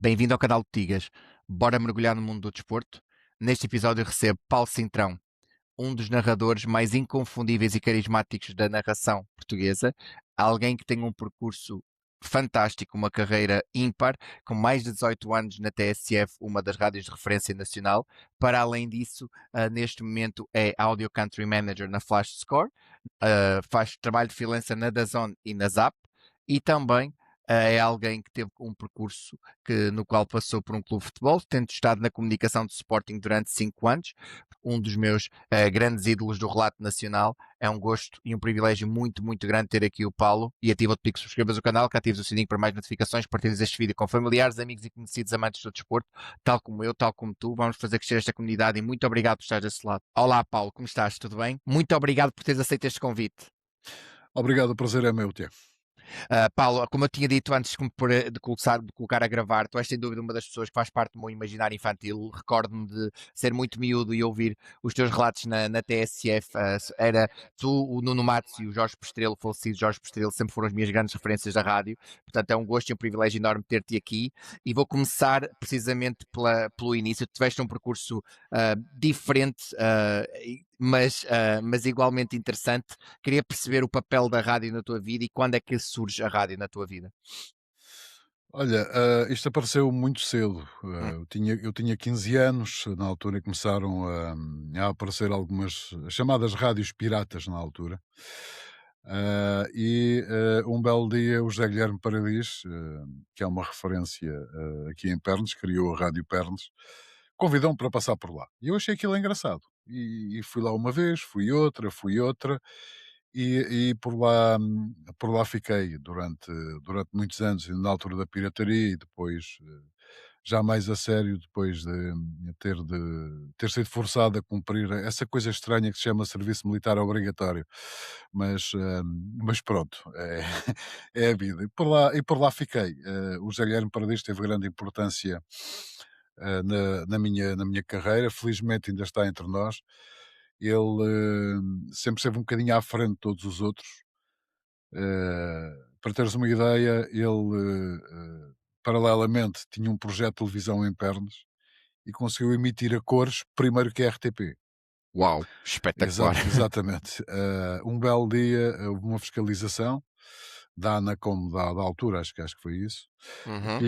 Bem-vindo ao canal de Tigas. Bora mergulhar no mundo do desporto? Neste episódio recebo Paulo Cintrão, um dos narradores mais inconfundíveis e carismáticos da narração portuguesa, alguém que tem um percurso fantástico, uma carreira ímpar, com mais de 18 anos na TSF, uma das rádios de referência nacional. Para além disso, neste momento é Audio Country Manager na Flash Score, faz trabalho de freelancer na DAZN e na Zap, e também é alguém que teve um percurso no qual passou por um clube de futebol, tendo estado na comunicação do Sporting durante 5 anos, um dos meus grandes ídolos do relato nacional. É um gosto e um privilégio muito, muito grande ter aqui o Paulo. E ativa-te para que subscrevas o canal, que atives o sininho para mais notificações, partilhes este vídeo com familiares, amigos e conhecidos amantes do desporto, tal como eu, tal como tu. Vamos fazer crescer esta comunidade e muito obrigado por estar desse lado. Olá, Paulo, como estás? Tudo bem? Muito obrigado por teres aceito este convite. Obrigado, o prazer é meu, Tiago. Paulo, como eu tinha dito antes de colocar a gravar, tu és sem dúvida uma das pessoas que faz parte do meu imaginário infantil. Recordo-me de ser muito miúdo e ouvir os teus relatos na TSF. Era tu, o Nuno Matos e o Jorge Pestrelo, o falecido Jorge Pestrelo, sempre foram as minhas grandes referências da rádio. Portanto, é um gosto e um privilégio enorme ter-te aqui. E vou começar precisamente pelo início. Tu tiveste um percurso diferente, mas igualmente interessante. Queria perceber o papel da rádio na tua vida e quando é que surge a rádio na tua vida. Olha, isto apareceu muito cedo. Hum, Eu tinha 15 anos, na altura em que começaram a aparecer algumas chamadas rádios piratas na altura. Um belo dia o José Guilherme Paradis, que é uma referência aqui em Pernes, criou a Rádio Pernes, convidou-me para passar por lá. E eu achei aquilo engraçado. E fui lá uma vez, fui outra, e por lá fiquei durante muitos anos, na altura da pirataria e depois, já mais a sério, depois de ter sido forçado a cumprir essa coisa estranha que se chama serviço militar obrigatório. Mas pronto, é, é a vida. E por lá fiquei. O José Guilherme Paradis teve grande importância na minha carreira, felizmente ainda está entre nós. Ele sempre esteve um bocadinho à frente de todos os outros. Para teres uma ideia, ele paralelamente tinha um projeto de televisão em Pernes e conseguiu emitir a cores primeiro que a RTP. Uau, espetacular. Exatamente. Um belo dia houve uma fiscalização da Anacom da altura, acho que foi isso, Uhum.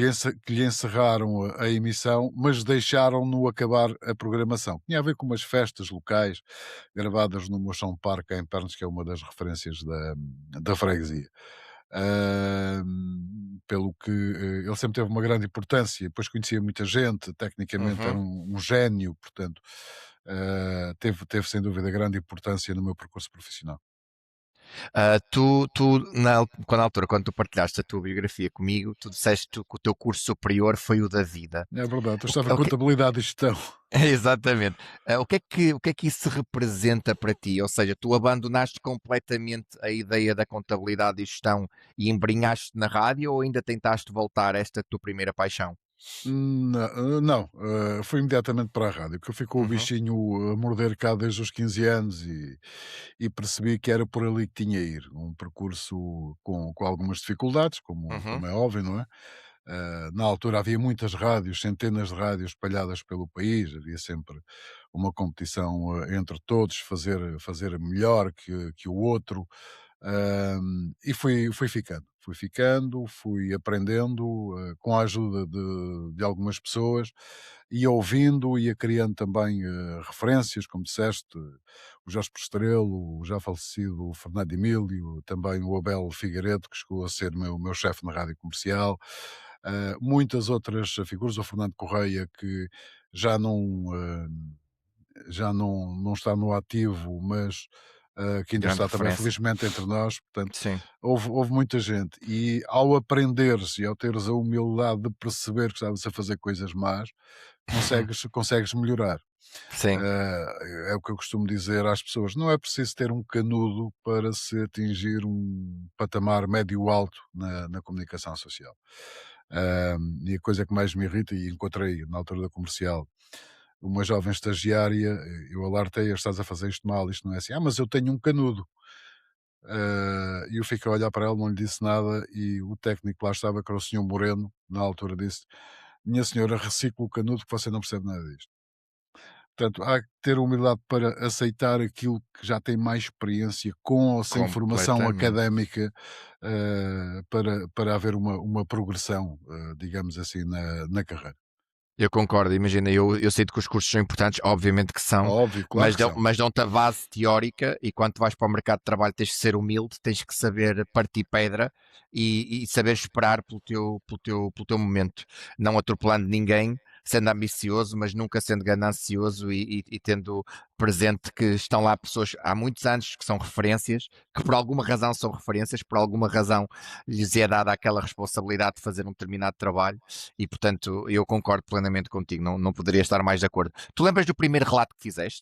que lhe encerraram a emissão, mas deixaram-no acabar a programação. Tinha a ver com umas festas locais gravadas no Moção Parque em Pernes, que é uma das referências da freguesia. Pelo que ele sempre teve uma grande importância, depois conhecia muita gente, tecnicamente era Uhum. um gênio, portanto, teve sem dúvida grande importância no meu percurso profissional. Quando tu partilhaste a tua biografia comigo, tu disseste que o teu curso superior foi o da vida. É verdade, eu O estava que, em o que- contabilidade e gestão. Exatamente. O que é que isso representa para ti? Ou seja, tu abandonaste completamente a ideia da contabilidade e gestão e embrenhaste na rádio ou ainda tentaste voltar a esta tua primeira paixão? Não, fui imediatamente para a rádio, porque eu fui com o Uhum. bichinho a morder cá desde os 15 anos e percebi que era por ali que tinha a ir. Um percurso com algumas dificuldades, como, Uhum. como é óbvio, não é? Na altura havia muitas rádios, centenas de rádios espalhadas pelo país, havia sempre uma competição entre todos, fazer melhor que o outro. E fui ficando, fui aprendendo com a ajuda de algumas pessoas, ia ouvindo, ia criando também referências, como disseste, o Jorge Postrelo, o já falecido Fernando Emílio, também o Abel Figueiredo, que chegou a ser meu chefe na rádio comercial, muitas outras figuras, o Fernando Correia, que já não, eh, já não está no ativo, mas que ainda Grande está também referência. felizmente entre nós, portanto, Sim. houve muita gente. E ao aprenderes e ao teres a humildade de perceber que estavas a fazer coisas más, consegues melhorar. Sim. É o que eu costumo dizer às pessoas: não é preciso ter um canudo para se atingir um patamar médio-alto na comunicação social. E a coisa que mais me irrita, e encontrei na altura da comercial uma jovem estagiária, eu alertei-a: estás a fazer isto mal, isto não é assim. Mas eu tenho um canudo. E eu fiquei a olhar para ela, não lhe disse nada, e o técnico que lá estava, que era o senhor Moreno, na altura disse: minha senhora, recicla o canudo que você não percebe nada disto. Portanto, há que ter humildade para aceitar aquilo que já tem mais experiência, com ou sem formação Completamente. académica, para haver uma progressão, digamos assim, na carreira. Eu concordo, imagina, eu sinto que os cursos são importantes, obviamente que são, Óbvio, claro que são. mas dão-te a base teórica e quando tu vais para o mercado de trabalho tens que ser humilde, tens que saber partir pedra e saber esperar pelo teu momento, não atropelando ninguém, sendo ambicioso, mas nunca sendo ganancioso e tendo presente que estão lá pessoas há muitos anos que são referências, que por alguma razão são referências, por alguma razão lhes é dada aquela responsabilidade de fazer um determinado trabalho e portanto eu concordo plenamente contigo, não poderia estar mais de acordo. Tu lembras do primeiro relato que fizeste?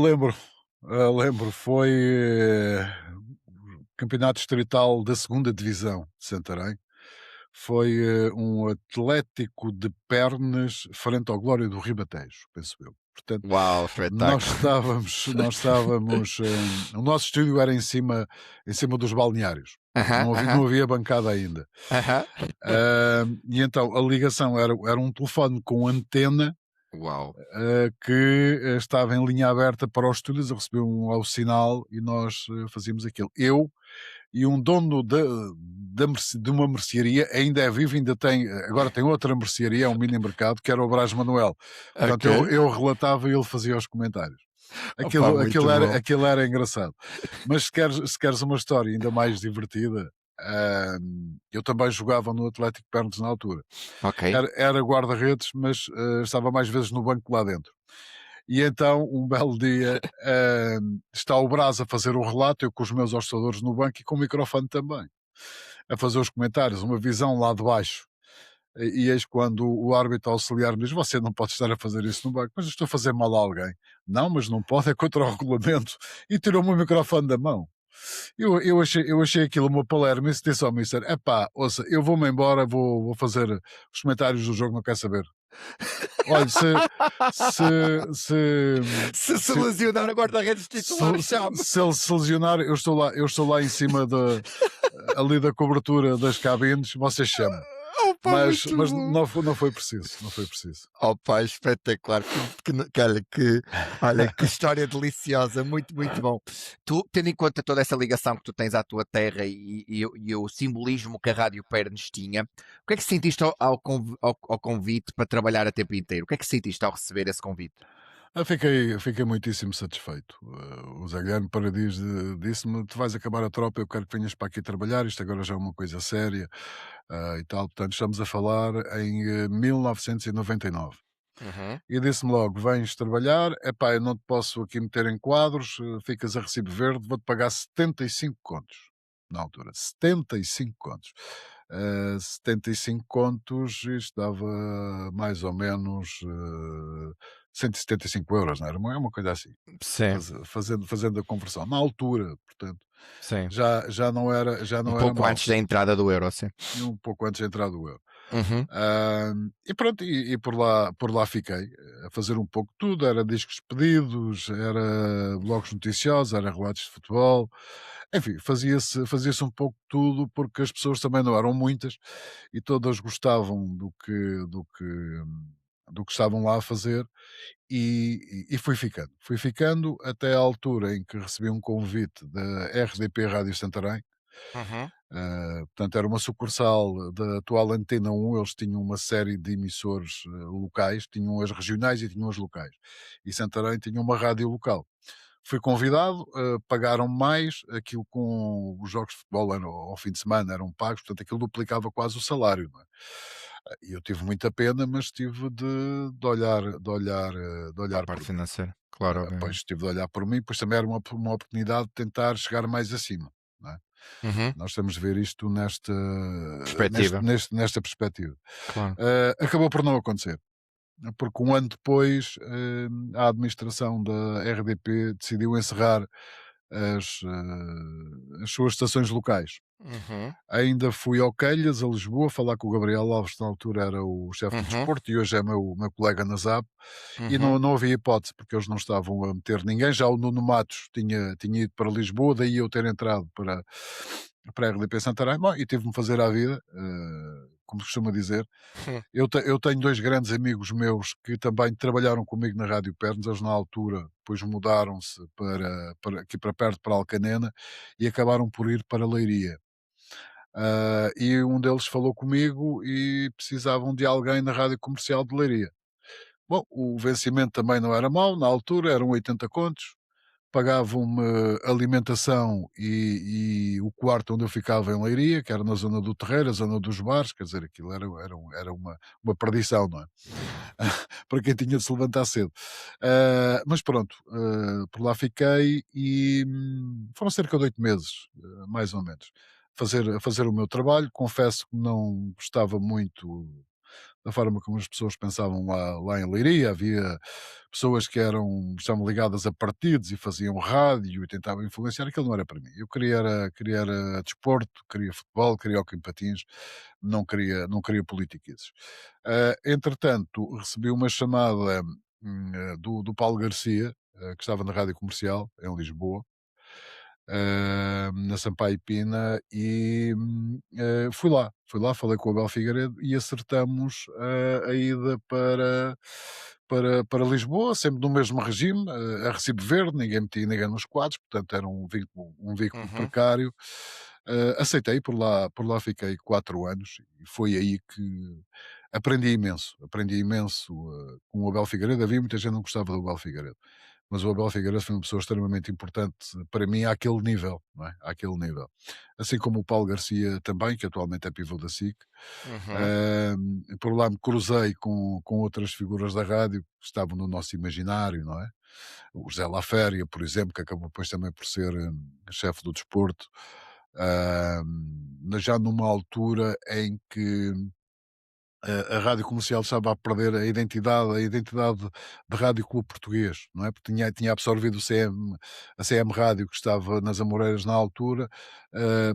Lembro, lembro, foi campeonato distrital da segunda divisão de Santarém. Foi um Atlético de Pernas frente ao Glória do Ribatejo, penso eu. Portanto, Uau, espetáculo. nós estávamos, o nosso estúdio era em cima dos balneários. Aham, aham, Não havia bancada ainda. aham. E então a ligação era um telefone com antena, Uau. que estava em linha aberta para os estúdios, eu recebi ao sinal e nós fazíamos aquilo. Eu e um dono de uma mercearia, ainda é vivo, ainda tem, agora tem outra mercearia, é um mini mercado, que era o Brás Manuel. Portanto, Ok. eu relatava e ele fazia os comentários. Opa, muito bom. Aquilo era engraçado. Mas se queres uma história ainda mais divertida, eu também jogava no Atlético Pernas na altura. Ok. Era guarda-redes, mas estava mais vezes no banco lá dentro. E então, um belo dia, está o Brás a fazer o relato, eu com os meus ostadores no banco e com o microfone também, a fazer os comentários, uma visão lá de baixo. E eis quando o árbitro auxiliar me diz: Você não pode estar a fazer isso no banco, mas eu estou a fazer mal a alguém. Não, mas não pode, é contra o regulamento. E tirou-me o microfone da mão. Eu achei aquilo uma palerma e disse ao Mister: Epá, ouça, eu vou-me embora, vou fazer os comentários do jogo, não quero saber. Olha, se, se, Se se, lesionar a guarda-redes titular, chame. se ele se lesionar, eu estou lá em cima ali da cobertura das cabines, vocês chamam. Opa, muito Mas bom. não foi preciso, não foi preciso. Opa, espetacular. Olha, que história deliciosa. Muito, muito bom. Tu, tendo em conta toda essa ligação que tu tens à tua terra e o simbolismo que a Rádio Pernes tinha, o que é que sentiste ao convite para trabalhar a tempo inteiro? O que é que sentiste ao receber esse convite? Fiquei muitíssimo satisfeito. O Zé Guilherme Paradis disse-me: Tu vais acabar a tropa, eu quero que venhas para aqui trabalhar. Isto agora já é uma coisa séria e tal. Portanto, estamos a falar em 1999. Uhum. E disse-me logo: Vens trabalhar, epá, eu não te posso aqui meter em quadros, ficas a recibo verde, vou-te pagar 75 contos. Na altura, 75 contos. 75 contos, isto dava mais ou menos 175 euros, não era? É uma coisa assim, Sim, fazendo a conversão. Na altura, portanto, sim. já Um não era pouco mau, antes da entrada do euro, sim. um pouco antes de entrar do euro. Uhum. E pronto, e por lá fiquei, a fazer um pouco de tudo, era discos pedidos, era blogs noticiosos, era relatos de futebol, enfim, fazia-se um pouco de tudo, porque as pessoas também não eram muitas e todas gostavam do que estavam lá a fazer e fui ficando até à altura em que recebi um convite da RDP Rádio Santarém. Uhum. Portanto, era uma sucursal da atual Antena 1, eles tinham uma série de emissores locais, tinham as regionais e tinham as locais. E Santarém tinha uma rádio local. Fui convidado, pagaram mais, aquilo com os jogos de futebol ao fim de semana eram pagos, portanto aquilo duplicava quase o salário, não é? E eu tive muita pena, mas tive de A olhar por parte mim. financeira, claro, Pois obviamente. tive de olhar por mim, pois também era uma oportunidade de tentar chegar mais acima, não é? Uhum. Nós temos de ver isto Perspectiva, nesta perspectiva. claro. Acabou por não acontecer, porque um ano depois a administração da RDP decidiu encerrar as suas estações locais. Uhum. Ainda fui ao Calhas, a Lisboa, falar com o Gabriel Alves, que na altura era o chefe do Uhum. desporto e hoje é meu colega na ZAP, e Uhum. não havia hipótese, porque eles não estavam a meter ninguém. Já o Nuno Matos tinha ido para Lisboa, daí eu ter entrado para a RDP Santarém. Bom, e tive-me fazer à vida. como se costuma dizer. Hum. Eu tenho 2 grandes amigos meus que também trabalharam comigo na Rádio Pernas, eles na altura depois mudaram-se para aqui para perto, para Alcanena, e acabaram por ir para Leiria. E um deles falou comigo e precisavam de alguém na Rádio Comercial de Leiria. Bom, o vencimento também não era mau, na altura eram 80 contos, pagavam-me alimentação e o quarto onde eu ficava em Leiria, que era na zona do Terreiro, a zona dos bares, quer dizer, aquilo era uma perdição, não é? Para quem tinha de se levantar cedo. Mas pronto, por lá fiquei e foram cerca de 8 meses, mais ou menos, a fazer o meu trabalho. Confesso que não gostava muito da forma como as pessoas pensavam lá em Leiria. Havia pessoas que estavam ligadas a partidos e faziam rádio e tentavam influenciar. Aquilo não era para mim. Eu queria era desporto, queria futebol, queria hockey em patins, não queria politiquices. Entretanto, recebi uma chamada do Paulo Garcia, que estava na Rádio Comercial, em Lisboa, na Sampaio Pina, e fui lá, falei com o Abel Figueiredo e acertamos a ida para Lisboa, sempre no mesmo regime, a recibo verde, ninguém metia ninguém nos quadros, portanto era um veículo Uhum. precário. Aceitei, por lá fiquei 4 anos e foi aí que aprendi imenso com o Abel Figueiredo. Havia muita gente que não gostava do Abel Figueiredo, mas o Abel Figueiredo foi uma pessoa extremamente importante para mim àquele nível, não é? Àquele nível. Assim como o Paulo Garcia também, que atualmente é pivô da SIC. Uhum. Por lá me cruzei com outras figuras da rádio que estavam no nosso imaginário, não é? O José Laféria, por exemplo, que acabou depois também por ser chefe do desporto, mas já numa altura em que a rádio comercial estava a perder a identidade de Rádio Clube Português, não é? Porque tinha absorvido a CM Rádio, que estava nas Amoreiras na altura,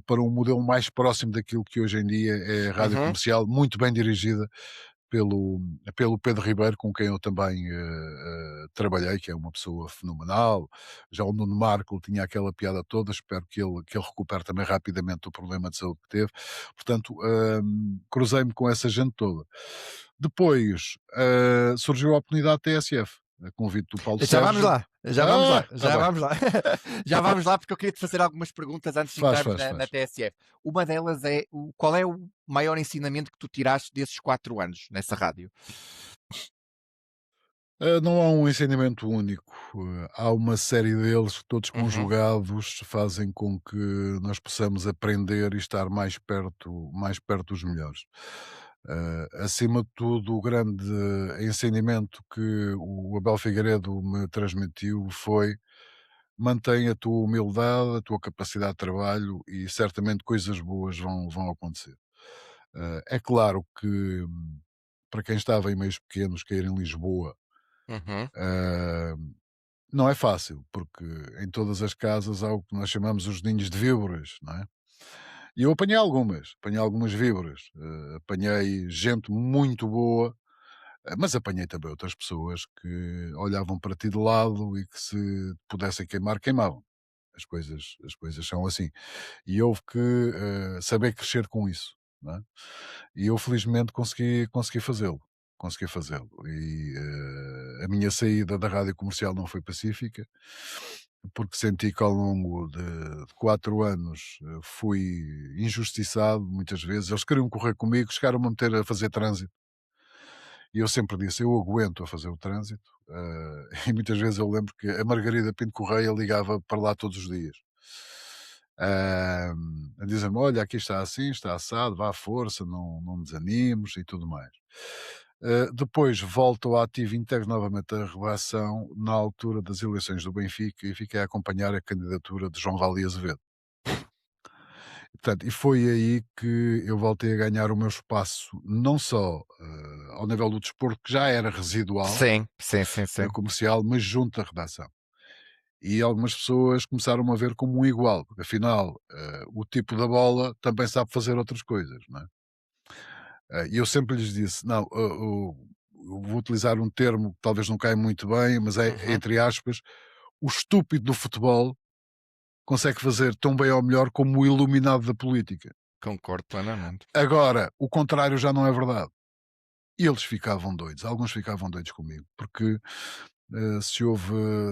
para um modelo mais próximo daquilo que hoje em dia é a rádio Uhum. comercial, muito bem dirigida pelo, pelo Pedro Ribeiro, com quem eu também trabalhei, que é uma pessoa fenomenal. Já o Nuno Marco tinha aquela piada toda, espero que ele recupere também rapidamente o problema de saúde que teve. Portanto, cruzei-me com essa gente toda. Depois surgiu a oportunidade de TSF, a convite do Paulo Já vamos Sérgio. lá, já vamos lá, Tá já bem, vamos lá. Já vamos lá, porque eu queria te fazer algumas perguntas antes de faz, entrarmos faz, na faz. TSF. Uma delas é qual é o maior ensinamento que tu tiraste desses 4 anos nessa rádio? Não há um ensinamento único, há uma série deles que todos Uhum. conjugados fazem com que nós possamos aprender e estar mais perto dos melhores. Acima de tudo, o grande ensinamento que o Abel Figueiredo me transmitiu foi: mantém a tua humildade, a tua capacidade de trabalho e certamente coisas boas vão acontecer. É claro que, para quem estava em meios pequenos, cair em Lisboa, Uhum. ah, não é fácil, porque em todas as casas há o que nós chamamos os ninhos de víboras, não é? E eu apanhei algumas víboras, apanhei gente muito boa, mas apanhei também outras pessoas que olhavam para ti de lado e que, se pudessem queimar, queimavam. As coisas são assim. E houve que saber crescer com isso, não é? E eu felizmente consegui fazê-lo. Consegui fazê-lo. E a minha saída da rádio comercial não foi pacífica, porque senti que ao longo de 4 anos fui injustiçado muitas vezes. Eles queriam correr comigo, chegaram-me a meter a fazer trânsito. E eu sempre disse: eu aguento a fazer o trânsito. E muitas vezes eu lembro que a Margarida Pinto Correia ligava para lá todos os dias. A dizer-me: olha, aqui está assim, está assado, vá à força, não desanimes e tudo mais. Depois volto ao ativo, integro novamente a redação na altura das eleições do Benfica e fiquei a acompanhar a candidatura de João Vale Azevedo. Portanto, e foi aí que eu voltei a ganhar o meu espaço, não só ao nível do desporto, que já era residual Sim, sim, sim, na sim. comercial, mas junto à redação. E algumas pessoas começaram a ver como um igual, porque afinal o tipo da bola também sabe fazer outras coisas, não é? E eu sempre lhes disse: não, eu vou utilizar um termo que talvez não caia muito bem, mas é, Uhum. entre aspas, o estúpido do futebol consegue fazer tão bem ou melhor como o iluminado da política. Concordo plenamente. Agora, o contrário já não é verdade. Eles ficavam doidos, alguns ficavam doidos comigo, porque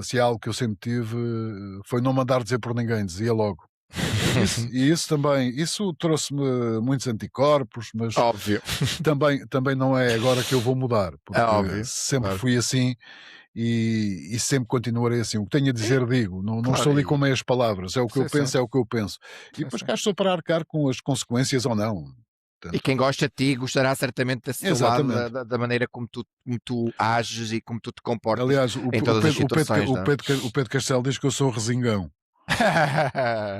se há algo que eu sempre tive, foi não mandar dizer por ninguém, dizia logo. Isso também, isso trouxe-me muitos anticorpos, mas Óbvio. também não é agora que eu vou mudar, É porque óbvio. sempre Claro. fui assim e sempre continuarei assim. O que tenho a dizer, digo. Não Claro, estou ali com meias palavras. É o que eu sim, sim. penso, é o que eu penso. E Sim, depois sim. cá estou para arcar com as consequências ou não. E quem gosta de ti gostará certamente desse teu lado Exatamente. da maneira como tu ages e como tu te comportas Aliás, o, em o todas as Pedro, o, Pedro, situações, o, não é? Pedro, o Pedro Castelo diz que eu sou resingão.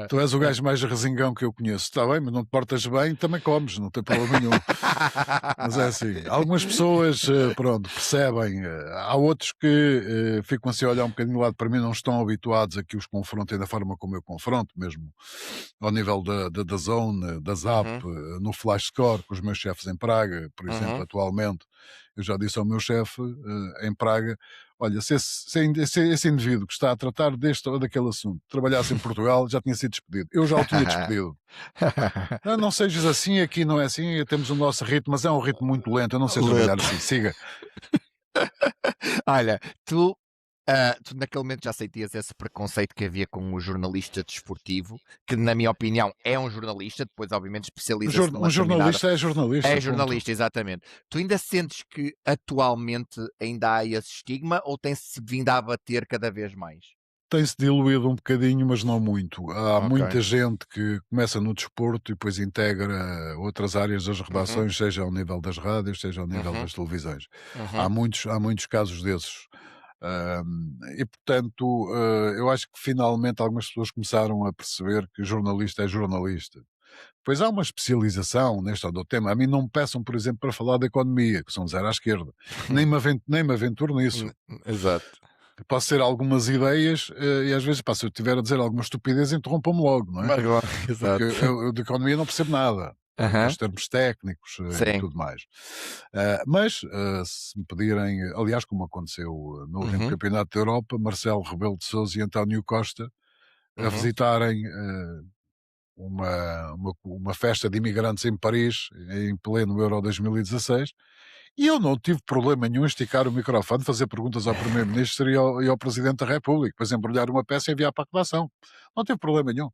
Tu és o gajo mais resingão que eu conheço. Está bem, mas não te portas bem, também comes, não tem problema nenhum. Mas é assim, algumas pessoas, pronto, percebem. Há outros que ficam assim a olhar um bocadinho de lado para mim, não estão habituados a que os confrontem da forma como eu confronto, mesmo ao nível da Zone, da Zap, Uhum, no Flash Score, com os meus chefes em Praga, por exemplo, uhum. atualmente. Eu já disse ao meu chefe em Praga: olha, se esse indivíduo que está a tratar deste ou daquele assunto trabalhasse em Portugal, já tinha sido despedido. Eu já o tinha despedido. Ah, não sejas assim, aqui não é assim, temos o nosso ritmo, mas é um ritmo muito lento. Eu não sei trabalhar Leto. assim. Siga. Olha, tu naquele momento já sentias esse preconceito que havia com o jornalista desportivo, que na minha opinião é um jornalista, depois obviamente especializa-se numa Um determinada. jornalista é jornalista, É ponto. jornalista, exatamente. Tu ainda sentes que atualmente ainda há esse estigma ou tem-se vindo a abater cada vez mais? Tem-se diluído um bocadinho, mas não muito. Há Ok. muita gente que começa no desporto e depois integra outras áreas das Uhum, redações, seja ao nível das rádios, seja ao nível uhum, das televisões. Há uhum. muitos casos desses. E portanto, eu acho que finalmente algumas pessoas começaram a perceber que jornalista é jornalista. Pois há uma especialização neste ou do tema. A mim não me peçam, por exemplo, para falar da economia, que são zero à esquerda. Nem me aventuro nisso. Exato. Posso ter algumas ideias e às vezes, pá, se eu estiver a dizer alguma estupidez, interrompam-me logo, não é? Mas bom, Porque exato. eu de economia não percebo nada. Aham, Aqueles termos técnicos e sim. tudo mais. Mas se me pedirem, aliás, como aconteceu no último Uhum, Campeonato da Europa, Marcelo Rebelo de Sousa e António Costa a uhum. visitarem uma festa de imigrantes em Paris, em pleno Euro 2016, e eu não tive problema nenhum em esticar o microfone, fazer perguntas ao Primeiro-Ministro e ao Presidente da República, depois embrulhar uma peça e enviar para a redação. Não tive problema nenhum.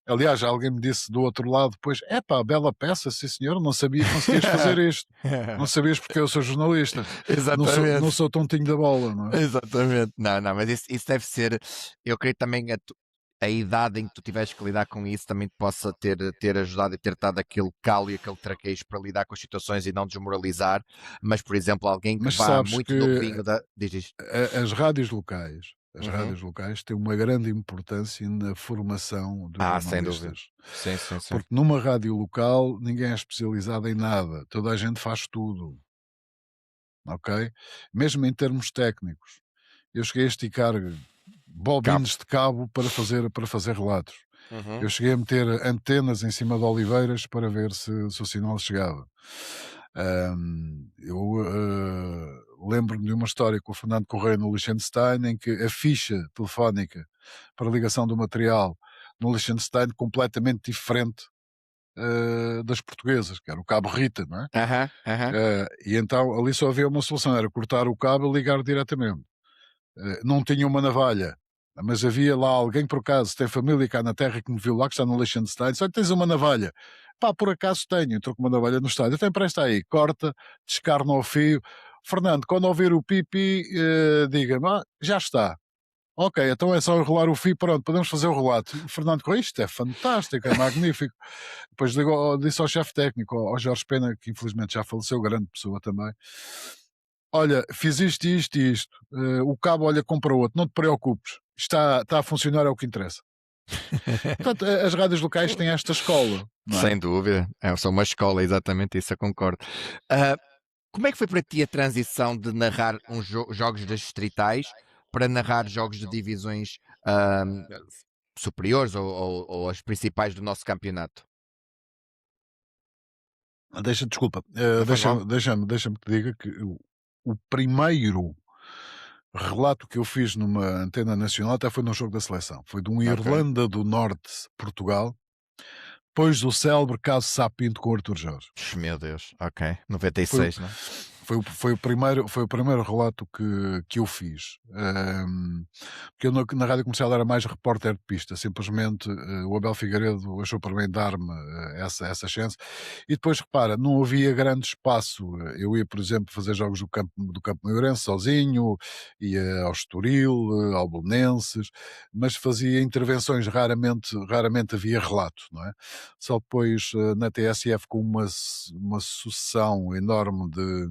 Aliás, alguém me disse do outro lado depois: epá, bela peça, sim senhor, não sabia que conseguias fazer isto. Não sabias porque eu sou jornalista. Não Exatamente. sou tontinho da bola, não é? Exatamente. Não, não, mas isso deve ser. Eu creio também a idade em que tu tiveste que lidar com isso também te possa ter ajudado e ter dado aquele calo e aquele traquejo para lidar com as situações e não desmoralizar. Mas, por exemplo, alguém que Mas vá sabes muito que novinho da. Diz isto. as rádios locais, Uhum. têm uma grande importância na formação dos Ah, sem dúvida. jornalistas. Sim, sim, sim. Porque numa rádio local ninguém é especializado em nada, toda a gente faz tudo, ok? Mesmo em termos técnicos. Eu cheguei a esticar bobines Cabos. de cabo para fazer relatos. Eu Uhum. cheguei a meter antenas em cima de oliveiras para ver se o sinal chegava. Eu lembro-me de uma história com o Fernando Correia no Liechtenstein em que a ficha telefónica para ligação do material no Liechtenstein completamente diferente das portuguesas, que era o cabo Rita, não é? Aham, aham. E então ali só havia uma solução, era cortar o cabo e ligar diretamente. Não tinha uma navalha, mas havia lá alguém, por acaso, tem família cá na terra que me viu lá, que está no Liechtenstein, só tens uma navalha. Pá, por acaso tenho, entrou com uma navalha no estádio, então empresta aí, corta, descarna ao fio. Fernando, quando ouvir o pipi, diga-me, já está. Ok, então é só enrolar o fio, pronto, podemos fazer o relato. O Fernando Correia, isto é fantástico, é magnífico. Depois disse ao chefe técnico, ao Jorge Pena, que infelizmente já faleceu, grande pessoa também. Olha, fiz isto e isto e isto. O cabo, olha, compra outro. Não te preocupes. Está a funcionar, é o que interessa. Portanto, as rádios locais têm esta escola, não é? Sem dúvida. É só uma escola, exatamente isso, eu concordo. Ah, como é que foi para ti a transição de narrar jogos distritais para narrar jogos de divisões superiores ou as principais do nosso campeonato? Desculpa, Não faz mal? deixa-me que te diga que o primeiro relato que eu fiz numa antena nacional até foi num jogo da seleção. Foi de um Ok. Irlanda do Norte, Portugal. depois do célebre caso Sá Pinto com o Arthur Jorge. Meu Deus, ok. 96, não é? Foi o primeiro relato que eu fiz. Porque eu na Rádio Comercial era mais repórter de pista. Simplesmente o Abel Figueiredo achou por bem dar-me essa chance. E depois, repara, não havia grande espaço. Eu ia, por exemplo, fazer jogos do Campo Maiorense sozinho, ia ao Estoril, ao Belenenses, mas fazia intervenções, raramente havia relato, não é? Só depois na TSF, com uma sucessão enorme de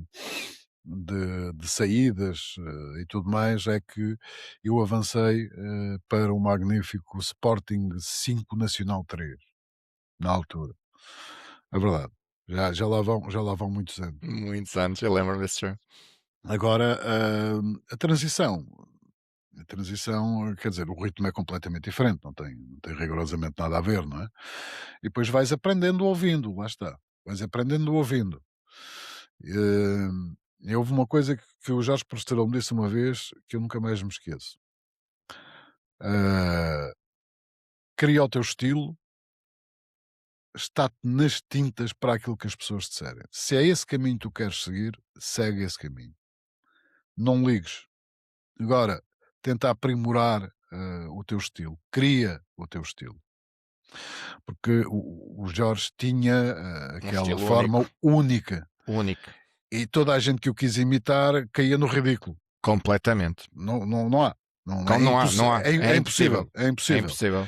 saídas e tudo mais, é que eu avancei para o magnífico Sporting 5 Nacional 3, na altura. É verdade. Já lá vão muitos anos. Muitos anos, eu lembro desse jogo. Agora, a transição, quer dizer, o ritmo é completamente diferente, não tem rigorosamente nada a ver, não é? E depois vais aprendendo ouvindo, lá está. Vais aprendendo ouvindo. Houve uma coisa que o Jorge Postelão me disse uma vez que eu nunca mais me esqueço. Cria o teu estilo, está-te nas tintas para aquilo que as pessoas disserem. Se é esse caminho que tu queres seguir, segue esse caminho. Não ligues. Agora, tenta aprimorar o teu estilo. Cria o teu estilo. Porque o Jorge tinha aquela forma única. E toda a gente que o quis imitar caía no ridículo. Completamente. Não há. Não há. É impossível. É impossível.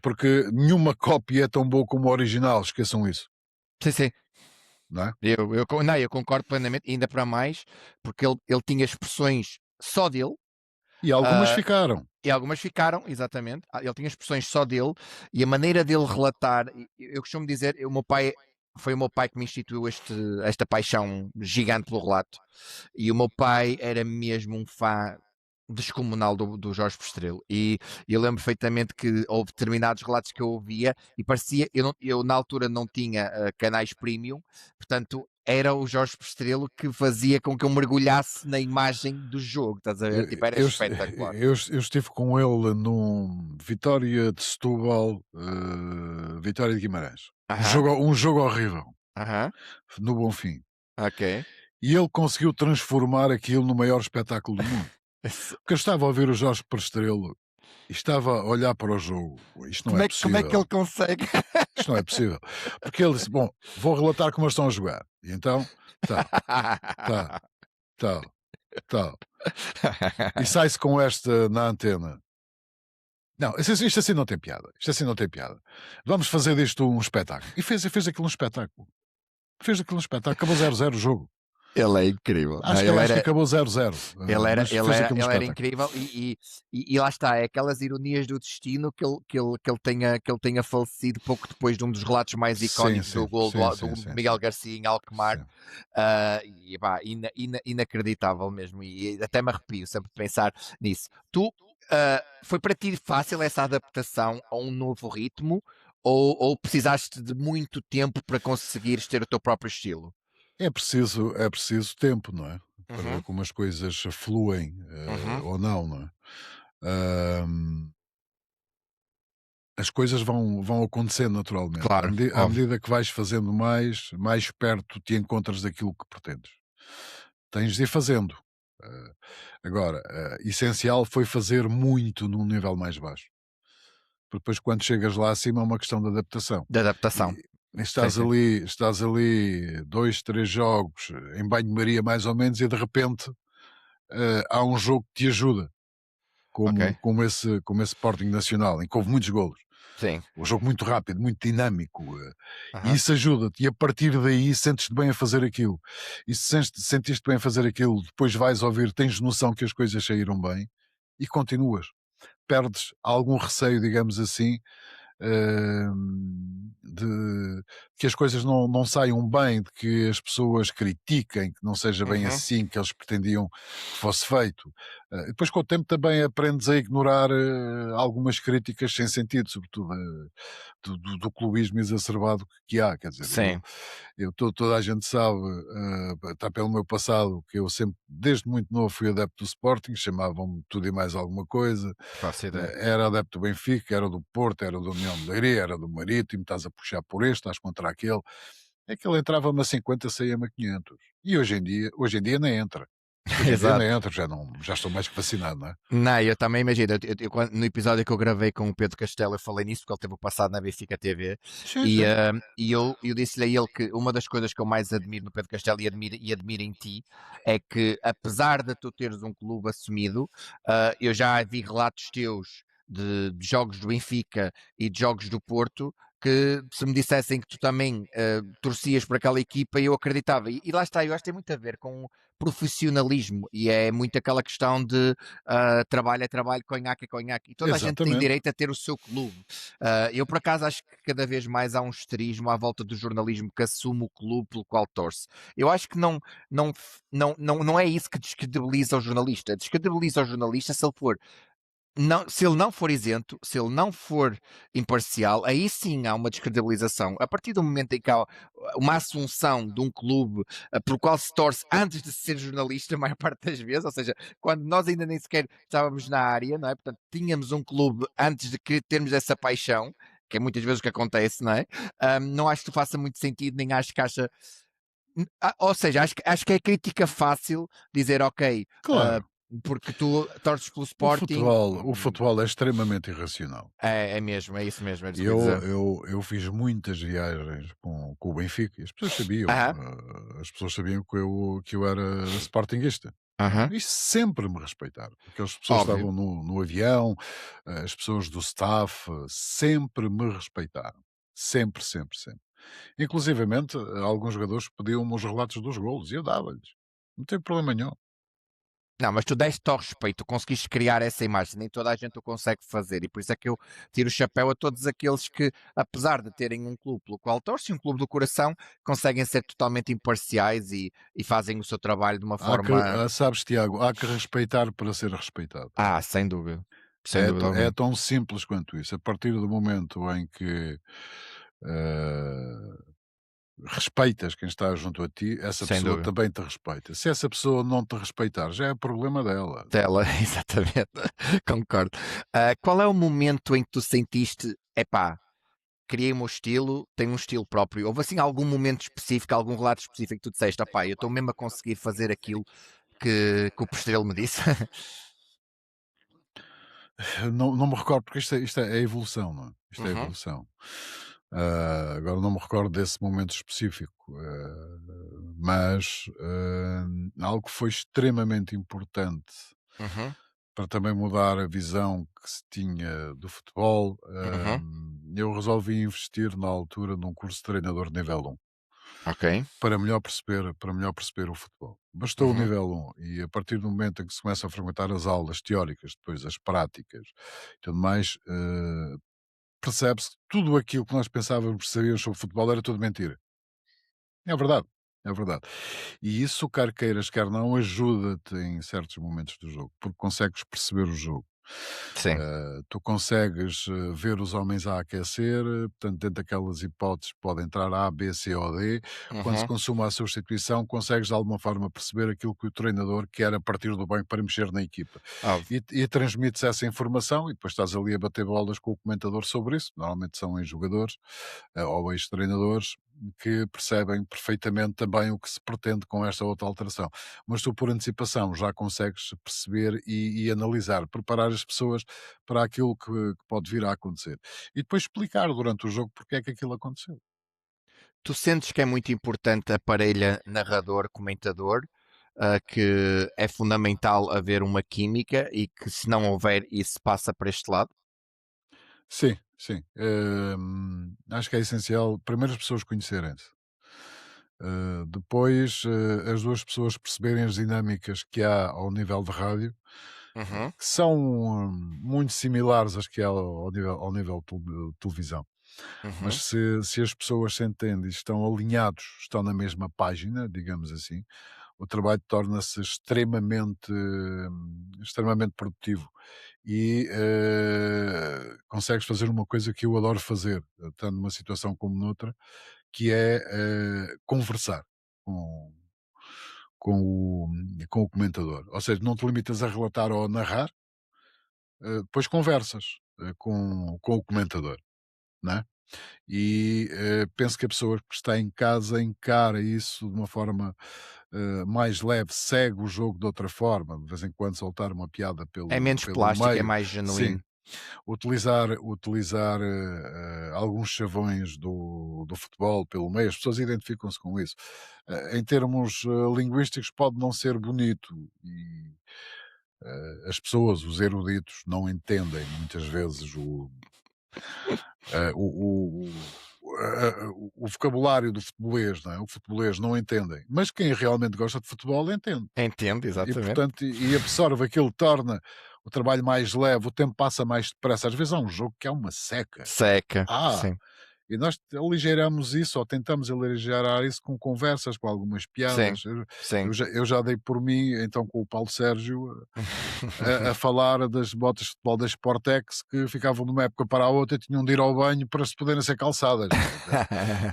Porque nenhuma cópia é tão boa como o original. Esqueçam isso. Sim. Não é? Eu concordo plenamente, ainda para mais, porque ele tinha expressões só dele. E algumas ficaram. E algumas ficaram, exatamente. Ele tinha expressões só dele e a maneira dele relatar. Eu costumo dizer, foi o meu pai que me instituiu esta paixão gigante pelo relato. E o meu pai era mesmo um fã descomunal do Jorge Postrelo. E eu lembro perfeitamente que houve determinados relatos que eu ouvia e parecia. Eu na altura não tinha canais premium, portanto. Era o Jorge Postrelo que fazia com que eu mergulhasse na imagem do jogo, estás a ver? Tipo, era espetacular. Eu estive com ele num Vitória de Setúbal, Vitória de Guimarães. Um jogo horrível. No Bonfim. Ok. E ele conseguiu transformar aquilo no maior espetáculo do mundo. Porque eu estava a ouvir o Jorge Postrelo e estava a olhar para o jogo. Isto não é possível. Como é que ele consegue? Isto não é possível. Porque ele disse, bom, vou relatar como eles estão a jogar. E então, tal. E sai-se com esta na antena. Não, isto assim não tem piada. Vamos fazer disto um espetáculo. E fez aquilo um espetáculo. Acabou 0-0 o jogo. Ele é incrível. Acho que acabou 0-0. Ele era incrível e lá está, é aquelas ironias do destino que ele tenha falecido pouco depois de um dos relatos mais icónicos do gol do Miguel Garcia em Alkmaar. Inacreditável mesmo, e até me arrepio sempre de pensar nisso. Foi para ti fácil essa adaptação a um novo ritmo ou precisaste de muito tempo para conseguires ter o teu próprio estilo? É preciso tempo, não é? Para ver como as coisas fluem ou não é? As coisas vão acontecendo naturalmente. Claro, à medida que vais fazendo mais perto te encontras daquilo que pretendes. Tens de ir fazendo. Agora, essencial foi fazer muito num nível mais baixo. Porque depois, quando chegas lá acima, é uma questão de adaptação. Estás ali 2, 3 jogos em banho-maria mais ou menos e de repente há um jogo que te ajuda como esse Sporting Nacional, em que houve muitos golos. Sim. Um jogo muito rápido, muito dinâmico e isso ajuda-te, e a partir daí sentes-te bem a fazer aquilo, e se sentiste bem a fazer aquilo, depois vais ouvir, tens noção que as coisas saíram bem e continuas, perdes algum receio, digamos assim, de que as coisas não saiam bem, de que as pessoas critiquem, que não seja bem assim que eles pretendiam que fosse feito. Depois, com o tempo, também aprendes a ignorar algumas críticas sem sentido, sobretudo do clubismo exacerbado que há. Quer dizer, toda a gente sabe, está pelo meu passado, que eu sempre desde muito novo fui adepto do Sporting, chamavam-me tudo e mais alguma coisa. Faço ideia. Era adepto do Benfica, era do Porto, era do União de Leiria, era do Marítimo, estás a puxar por este, estás contra aquele. Aquele entrava-me a 50, saía-me a 500. E hoje em dia nem entra. Hoje em dia nem Exato. entra, já estou mais que vacinado, não é? Não, eu também imagino. No episódio que eu gravei com o Pedro Castelo, eu falei nisso porque ele teve o passado na Benfica TV Sim, e, sim. eu disse-lhe a ele que uma das coisas que eu mais admiro no Pedro Castelo e admiro em ti é que, apesar de tu teres um clube assumido, eu já vi relatos teus de jogos do Benfica e de jogos do Porto que se me dissessem que tu também torcias por aquela equipa, eu acreditava. E lá está, eu acho que tem muito a ver com profissionalismo e é muito aquela questão de trabalho é trabalho, conhaque é conhaque, e toda a gente tem Exatamente. direito a ter o seu clube. Eu, por acaso, acho que cada vez mais há um esterismo à volta do jornalismo que assume o clube pelo qual torce. Eu acho que não é isso que descredibiliza o jornalista. Descredibiliza o jornalista se ele não for isento, se ele não for imparcial, aí sim há uma descredibilização. A partir do momento em que há uma assunção de um clube pelo qual se torce antes de ser jornalista, a maior parte das vezes, ou seja, quando nós ainda nem sequer estávamos na área, não é? Portanto, tínhamos um clube antes de que termos essa paixão, que é muitas vezes o que acontece, não é? Não acho que faça muito sentido, nem acho que acha. Ou seja, acho que é crítica fácil dizer, ok, Claro. porque tu torces pelo O Sporting. futebol, o futebol é extremamente irracional. É mesmo, é isso mesmo, é isso que eu ia Eu, dizer. eu, eu fiz muitas viagens com o Benfica e as pessoas sabiam. Aham, As pessoas sabiam que eu era sportinguista. aham, E sempre me respeitaram. Aquelas pessoas que óbvio. estavam no avião, as pessoas do staff, sempre me respeitaram. Sempre, sempre, sempre. Inclusivamente, alguns jogadores pediam-me os relatos dos golos e eu dava-lhes. Não tem problema nenhum. Não, mas tu deste ao respeito, tu conseguiste criar essa imagem, nem toda a gente o consegue fazer, e por isso é que eu tiro o chapéu a todos aqueles que, apesar de terem um clube pelo qual torcem, um clube do coração, conseguem ser totalmente imparciais e fazem o seu trabalho de uma forma. Sabes, Tiago, há que respeitar para ser respeitado. Sem dúvida, sem É, dúvida é alguma, tão simples quanto isso. A partir do momento em que eh, respeitas quem está junto a ti, essa sem pessoa dúvida. também te respeita. Se essa pessoa não te respeitar, já é problema dela. Tela, exatamente, concordo. Qual é o momento em que tu sentiste, epá, criei o meu estilo, tenho um estilo próprio. Houve assim algum momento específico, algum relato específico que tu disseste, opá, eu estou mesmo a conseguir fazer aquilo que o Postrelo me disse? Não me recordo, porque isto é evolução, não é? Isto é Uhum, evolução. Agora não me recordo desse momento específico, mas algo que foi extremamente importante uhum, para também mudar a visão que se tinha do futebol. uhum, Eu resolvi investir na altura num curso de treinador nível 1 ok, para melhor perceber o futebol. Bastou o uhum. nível 1 e a partir do momento em que se começa a frequentar as aulas teóricas, depois as práticas e tudo mais, percebe-se que tudo aquilo que nós pensávamos que sabíamos sobre futebol era tudo mentira. É verdade, é verdade. E isso, quer queiras, quer não, ajuda-te em certos momentos do jogo, porque consegues perceber o jogo. Sim, Tu consegues ver os homens a aquecer, portanto, dentro daquelas hipóteses pode entrar A, B, C ou D. Quando se uhum, consuma a substituição, consegues de alguma forma perceber aquilo que o treinador quer a partir do banco para mexer na equipa. óbvio. E transmites essa informação e depois estás ali a bater bolas com o comentador sobre isso. Normalmente são ex-jogadores ou ex-treinadores que percebem perfeitamente também o que se pretende com esta outra alteração. Mas tu, por antecipação, já consegues perceber e analisar, preparar as pessoas para aquilo que pode vir a acontecer. E depois explicar durante o jogo porque é que aquilo aconteceu. Tu sentes que é muito importante a parelha narrador-comentador, que é fundamental haver uma química e que se não houver isso passa para este lado? Sim, sim. Acho que é essencial, primeiro, as pessoas conhecerem-se. Depois, as duas pessoas perceberem as dinâmicas que há ao nível de rádio, Uhum, que são muito similares às que há ao nível de televisão. Mas uhum. se as pessoas se entendem e estão alinhados, estão na mesma página, digamos assim, o trabalho torna-se extremamente produtivo e consegues fazer uma coisa que eu adoro fazer, tanto numa situação como noutra, que é conversar com, com o, com o comentador. Ou seja, não te limitas a relatar ou a narrar, depois conversas com o comentador, não é? E penso que a pessoa que está em casa encara isso de uma forma mais leve, segue o jogo de outra forma, de vez em quando soltar uma piada É menos pelo plástico, é meio. mais Sim, genuíno. utilizar alguns chavões do futebol pelo meio, as pessoas identificam-se com isso. Em termos linguísticos, pode não ser bonito e as pessoas, os eruditos, não entendem muitas vezes o vocabulário do futebolês, não é? O futebolês não entendem, mas quem realmente gosta de futebol entende. Entendo, E exatamente. portanto, e absorve aquilo, torna o trabalho mais leve, o tempo passa mais depressa. Às vezes há um jogo que é uma seca. Seca, Ah, sim, e nós aligeiramos isso, ou tentamos aligerar isso com conversas, com algumas sim, piadas. sim. Eu já dei por mim, então, com o Paulo Sérgio, a falar das botas de futebol da Sportex que ficavam de uma época para a outra e tinham de ir ao banho para se poderem ser calçadas, não é? Quer dizer,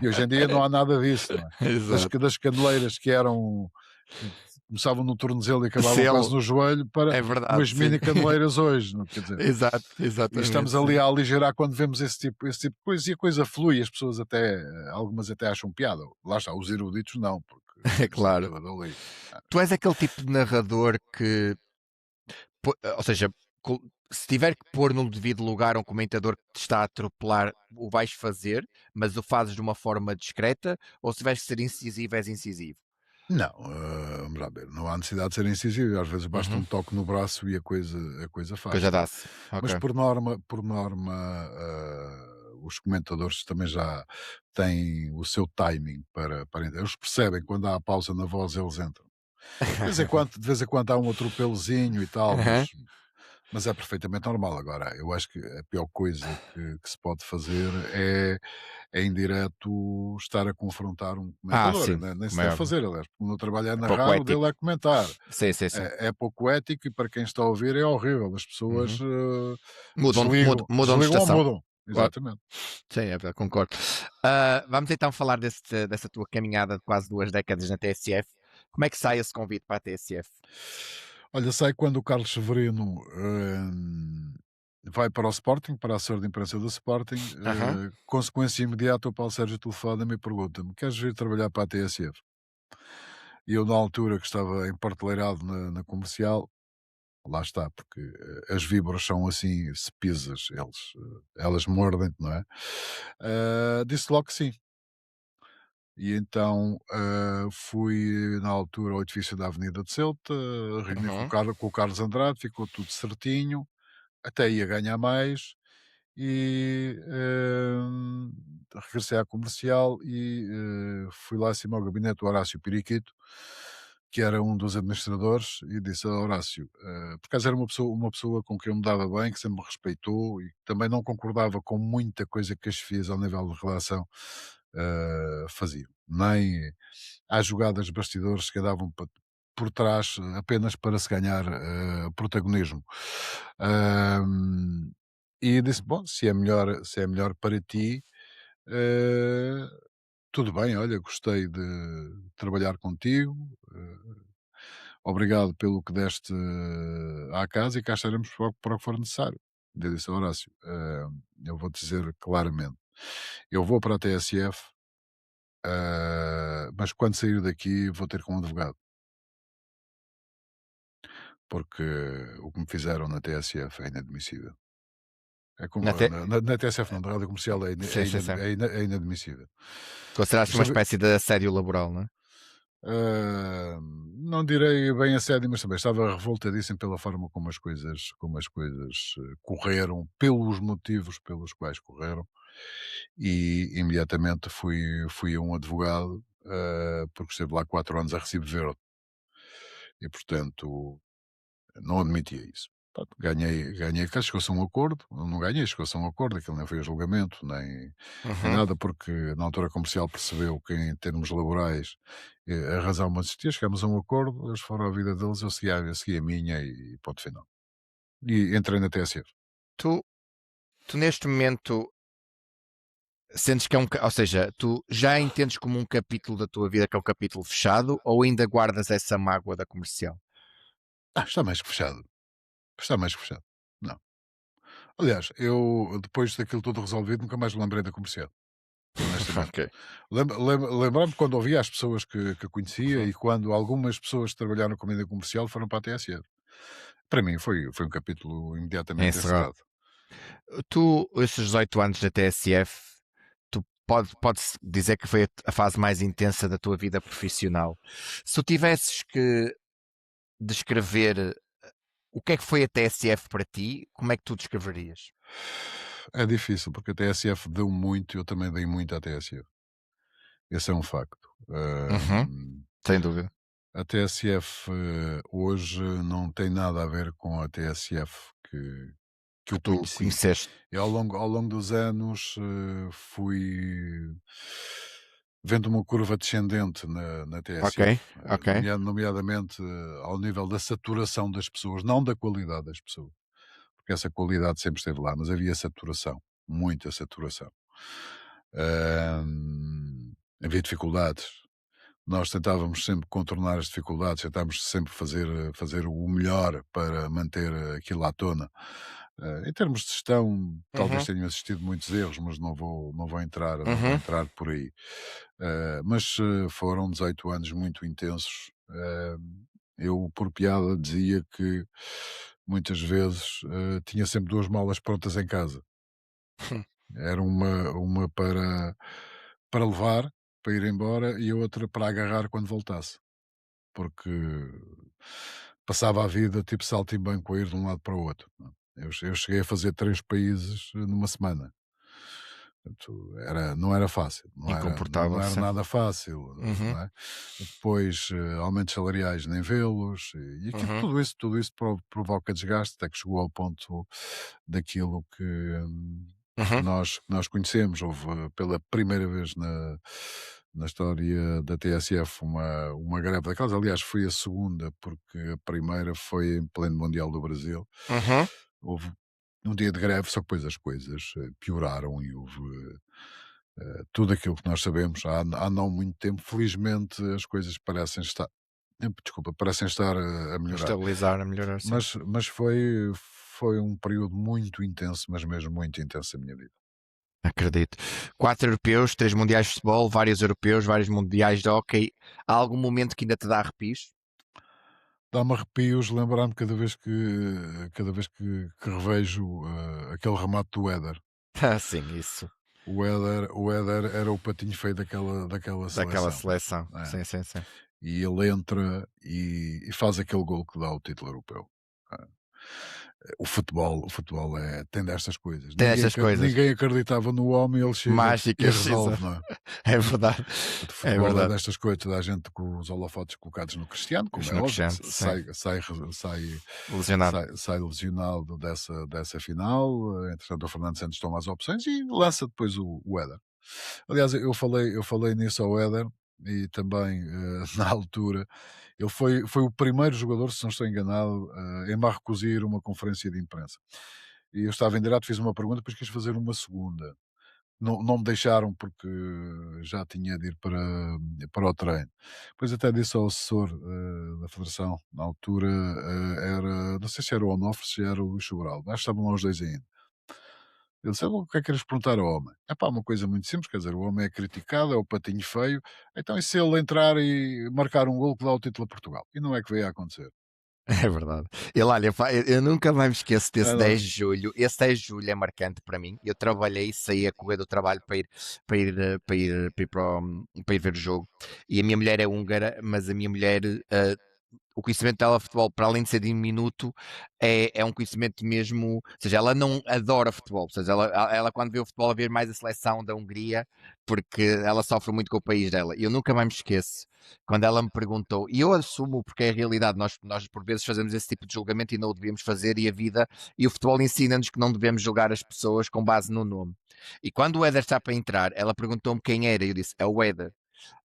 e hoje em dia não há nada disso, não é? Exato. Das caneleiras que eram, que começavam no tornozelo e acabavam quase Selo, no joelho, para é verdade, umas sim. mini caneleiras hoje, não é? Quer dizer, Exato, e estamos exatamente, ali sim. a aligerar quando vemos esse tipo de coisa, e a coisa flui, as pessoas até, algumas até acham piada. Lá está, os eruditos não, porque É está claro. tudo ali. Ah, Tu és aquele tipo de narrador que ou seja, co se tiver que pôr num devido lugar um comentador que te está a atropelar, o vais fazer, mas o fazes de uma forma discreta, ou se tiveres que ser incisivo, és incisivo? não, vamos lá ver, não há necessidade de ser incisivo, às vezes basta Uhum. um toque no braço e a coisa Coisa faz-se, não é? dá-se. Mas Ok. por norma, os comentadores também já têm o seu timing para entender. Eles percebem quando há a pausa na voz, eles entram. De vez em quando há um atropelozinho e tal, Aham. mas é perfeitamente normal. Agora, eu acho que a pior coisa que se pode fazer é em direto estar a confrontar um Ah, comentador, sim, nem se como é deve óbvio. fazer, aliás, porque o meu trabalho é É pouco narrar, o dele ético. é comentar. Sim, sim, sim. É pouco ético e para quem está a ouvir é horrível. As pessoas Uhum. Mudam de desligam ou estação. mudam. Claro. Exatamente. Sim, é verdade, concordo. Vamos então falar dessa tua caminhada de quase 2 décadas na TSF. Como é que sai esse convite para a TSF? Olha, sai quando o Carlos Severino vai para o Sporting, para a assessor de imprensa do Sporting. Aham. Consequência imediata, o Paulo Sérgio telefona-me e pergunta-me: queres vir trabalhar para a TSF? E eu, na altura que estava empartelheirado na comercial, lá está, porque as víboras são assim, se pisas, elas mordem-te, não é? Disse logo que sim. E então fui na altura ao edifício da Avenida de Ceuta, reuni Uhum. Com o Carlos Andrade, ficou tudo certinho, até ia ganhar mais, e regressei à comercial e fui lá acima ao gabinete do Horácio Piriquito, que era um dos administradores, e disse a Horácio, por acaso era uma pessoa com quem eu me dava bem, que sempre me respeitou e também não concordava com muita coisa que as chefias ao nível de relação faziam. Nem há jogadas de bastidores que andavam por trás apenas para se ganhar protagonismo. Ahm, e disse: bom, se é melhor para ti, eh, tudo bem, olha, gostei de trabalhar contigo. Obrigado pelo que deste à casa e cá estaremos para o que for necessário. Eu disse: Horácio, eu vou dizer claramente, eu vou para a TSF, mas quando sair daqui vou ter com um advogado, porque o que me fizeram na TSF é inadmissível. Na te Na TSF não, na rádio comercial Sim, sim, sim. é inadmissível. Eu Consideraste uma estava, espécie de assédio laboral, não é? não direi bem assédio, mas também estava revoltadíssimo pela forma como as coisas correram, pelos motivos pelos quais correram, e imediatamente fui a um advogado, porque esteve lá 4 anos a recibo verde, e portanto não admitia isso. Pronto, ganhei, cá chegou-se a um acordo, não ganhei, chegou-se a um acordo, aquilo nem foi a julgamento, nem Uhum. nada, porque na altura comercial percebeu que em termos laborais a razão não existia, chegámos a um acordo, eles foram à vida deles, eu segui a minha e ponto final. E entrei na TSF. Tu tu neste momento Sentes que é ou seja, tu já entendes como um capítulo da tua vida que é um capítulo fechado ou ainda guardas essa mágoa da comercial? Está mais que fechado. Está mais que fechado. Não. Aliás, eu depois daquilo tudo resolvido nunca mais me lembrei da comercial, honestamente. Ok. Lembrar-me quando ouvia as pessoas que conhecia Uhum. e quando algumas pessoas que trabalharam com comida comercial foram para a TSE. Para mim foi um capítulo É imediatamente encerrado. encerrado. Tu, esses 18 anos da TSF, tu pode-se dizer que foi a fase mais intensa da tua vida profissional. Se tu tivesses que descrever o que é que foi a TSF para ti, como é que tu descreverias? É difícil, porque a TSF deu muito e eu também dei muito à TSF. Esse é um facto. Uhum, sem dúvida. A TSF hoje não tem nada a ver com a TSF que Que eu tu conheci. conheceste. E ao longo dos anos fui vendo uma curva descendente na Ok, TSF, ok. nomeadamente ao nível da saturação das pessoas, não da qualidade das pessoas, porque essa qualidade sempre esteve lá, mas havia saturação, muita saturação. Havia dificuldades. Nós tentávamos sempre contornar as dificuldades, tentávamos sempre fazer o melhor para manter aquilo à tona. Em termos de gestão, talvez Uhum, tenham existido muitos erros, mas não vou uhum. entrar por aí. Mas foram 18 anos muito intensos. Eu, por piada, dizia que muitas vezes tinha sempre duas malas prontas em casa. Era uma para levar, para ir embora, e a outra para agarrar quando voltasse. Porque passava a vida tipo saltimbanco a ir de um lado para o outro, não é? Eu cheguei a fazer 3 países numa semana. Portanto, não era fácil, não Incomportável, era sim. nada fácil, Uhum, não é? Depois, aumentos salariais nem vê-los, e aquilo uhum, tudo isso provoca desgaste, até que chegou ao ponto daquilo que uhum, nós conhecemos. Houve pela primeira vez na história da TSF uma greve daquelas, aliás foi a segunda, porque a primeira foi em pleno Mundial do Brasil. uhum. Houve um dia de greve, só que depois as coisas pioraram e houve tudo aquilo que nós sabemos há não muito tempo. Felizmente as coisas parecem estar a A melhorar. estabilizar, a melhorar, sim. Mas foi um período muito intenso, mas mesmo muito intenso da minha vida. Acredito. 4 europeus, 3 mundiais de futebol, vários europeus, vários mundiais de hóquei. Há algum momento que ainda te dá arrepios? Dá-me arrepios lembrar-me cada vez que revejo aquele remate do Éder. Ah, sim, isso. O Éder era o patinho feio daquela Daquela seleção. seleção. É. Sim, sim, sim. E ele entra e faz aquele gol que dá o título europeu. Ah, o futebol tem destas coisas. Tem Ninguém, estas coisas ninguém acreditava no homem, ele chega e mágicas, resolve, exato. não é? É verdade. Portanto, o É futebol é verdade. destas coisas, toda a gente com os holofotes colocados no Cristiano, como Os é óbvio, que Crescente, sim. sai, Lesionado. sai lesionado dessa final. Entretanto, o Fernando Santos toma as opções e lança depois o Éder. Aliás, eu falei nisso ao Éder e também na altura. Ele foi o primeiro jogador, se não estou enganado, em Marrocos ir a uma conferência de imprensa. E eu estava em direto, fiz uma pergunta, depois quis fazer uma segunda. Não me deixaram porque já tinha de ir para o treino. Depois até disse ao assessor da federação, na altura, não sei se era o Onofre, se era o Luís Sobral, acho que estavam lá os dois ainda. Ele disse: "O que é que queres perguntar ao homem?" É pá, uma coisa muito simples, quer dizer, o homem é criticado, é o patinho feio, então e se ele entrar e marcar um gol que dá o título a Portugal? E não é que veio a acontecer. É verdade. Ele, olha, eu nunca mais me esqueço desse É, 10 não. de julho. Esse 10 de julho é marcante para mim. Eu trabalhei, saí a correr do trabalho para ir ver o jogo. E a minha mulher é húngara, mas a minha mulher o conhecimento dela de futebol, para além de ser diminuto, é um conhecimento mesmo. Ou seja, ela não adora futebol. Ou seja, ela quando vê o futebol, a ver mais a seleção da Hungria, porque ela sofre muito com o país dela. E eu nunca mais me esqueço quando ela me perguntou, e eu assumo porque é a realidade, nós por vezes fazemos esse tipo de julgamento e não o devíamos fazer, e a vida e o futebol ensina-nos que não devemos julgar as pessoas com base no nome. E quando o Éder está para entrar, ela perguntou-me quem era, e eu disse, é o Éder.